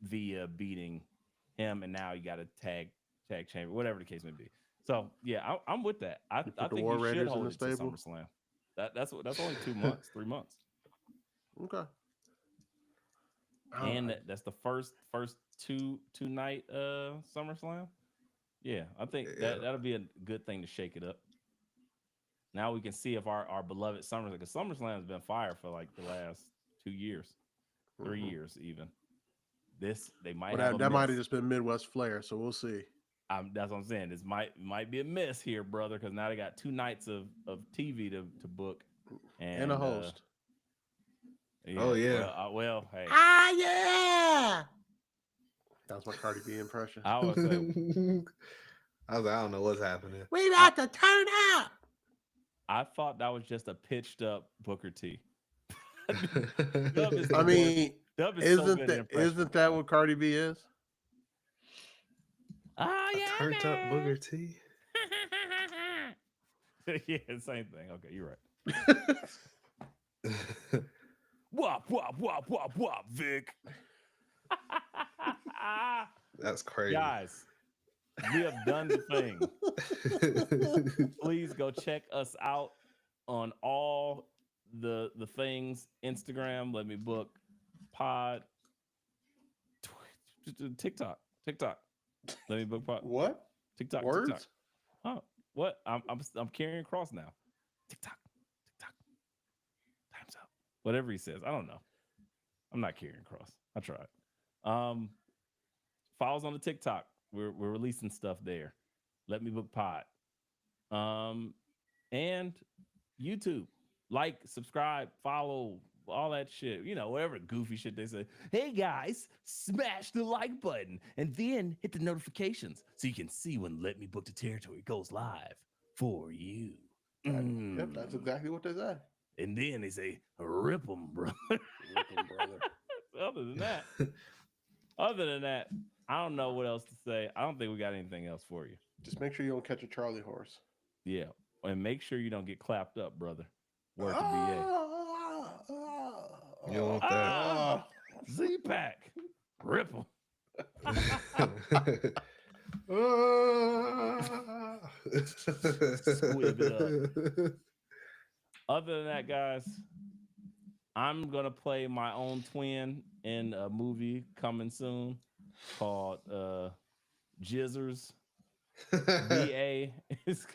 via beating him, and now you got a tag chamber, whatever the case may be. So yeah, I'm with that. I think War you should Raiders in hold the it to stable? SummerSlam. That's only 2 months, 3 months. Okay. And that's the first two night SummerSlam. Yeah, I think that'll be a good thing to shake it up. Now we can see if our beloved SummerSlam, because SummerSlam has been fire for like the last 2 years, 3 years even. They might have that might have just been Midwest flair, so we'll see. That's what I'm saying. This might be a miss here, brother, because now they got 2 nights of TV to book And a host. Yeah, oh yeah. Well, hey. Yeah. That was my Cardi B impression. I was like, I don't know what's happening. We about to turn up. I thought that was just a pitched up Booker T. I mean, isn't that what Cardi B is? Oh yeah, turned up Booker T. Yeah, same thing. Okay, you're right. Wop, Vic. That's crazy. Guys, we have done the thing. Please go check us out on all the things. Instagram, Let Me Book Pod. TikTok. Let Me Book Pod. What? TikTok. Words? TikTok. Oh, what? I'm carrying across now. TikTok. Time's up. Whatever he says. I don't know. I'm not carrying across. I tried. Follow us on the TikTok. We're releasing stuff there. Let Me Book Pod. And YouTube. Like, subscribe, follow, all that shit. You know, whatever goofy shit they say. Hey guys, smash the like button and then hit the notifications so you can see when Let Me Book the Territory goes live for you. Yep, that's exactly what they say. And then they say, rip them, brother. Rip 'em, brother. Other than that, I don't know what else to say. I don't think we got anything else for you. Just make sure you don't catch a Charlie horse. Yeah. And make sure you don't get clapped up, brother. Word to BA. You don't want that. Z-Pack. Rip 'em. Squib it up. Other than that, guys, I'm gonna play my own twin in a movie coming soon called Jizzers. BA is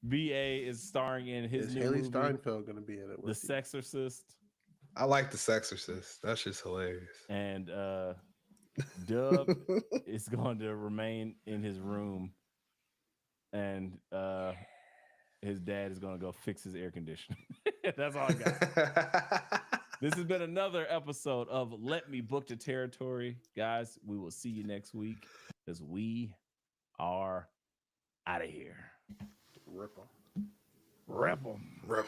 BA is starring in his new Haley movie, Steinfeld going to be in it? The Sexorcist, I like The Sexorcist. That's just hilarious. and Dub is going to remain in his room, and his dad is going to go fix his air conditioning. That's all I got. This has been another episode of Let Me Book the Territory. Guys, we will see you next week because we are out of here. Rip 'em. Rip 'em. Rip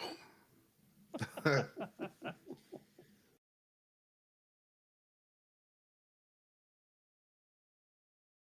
'em.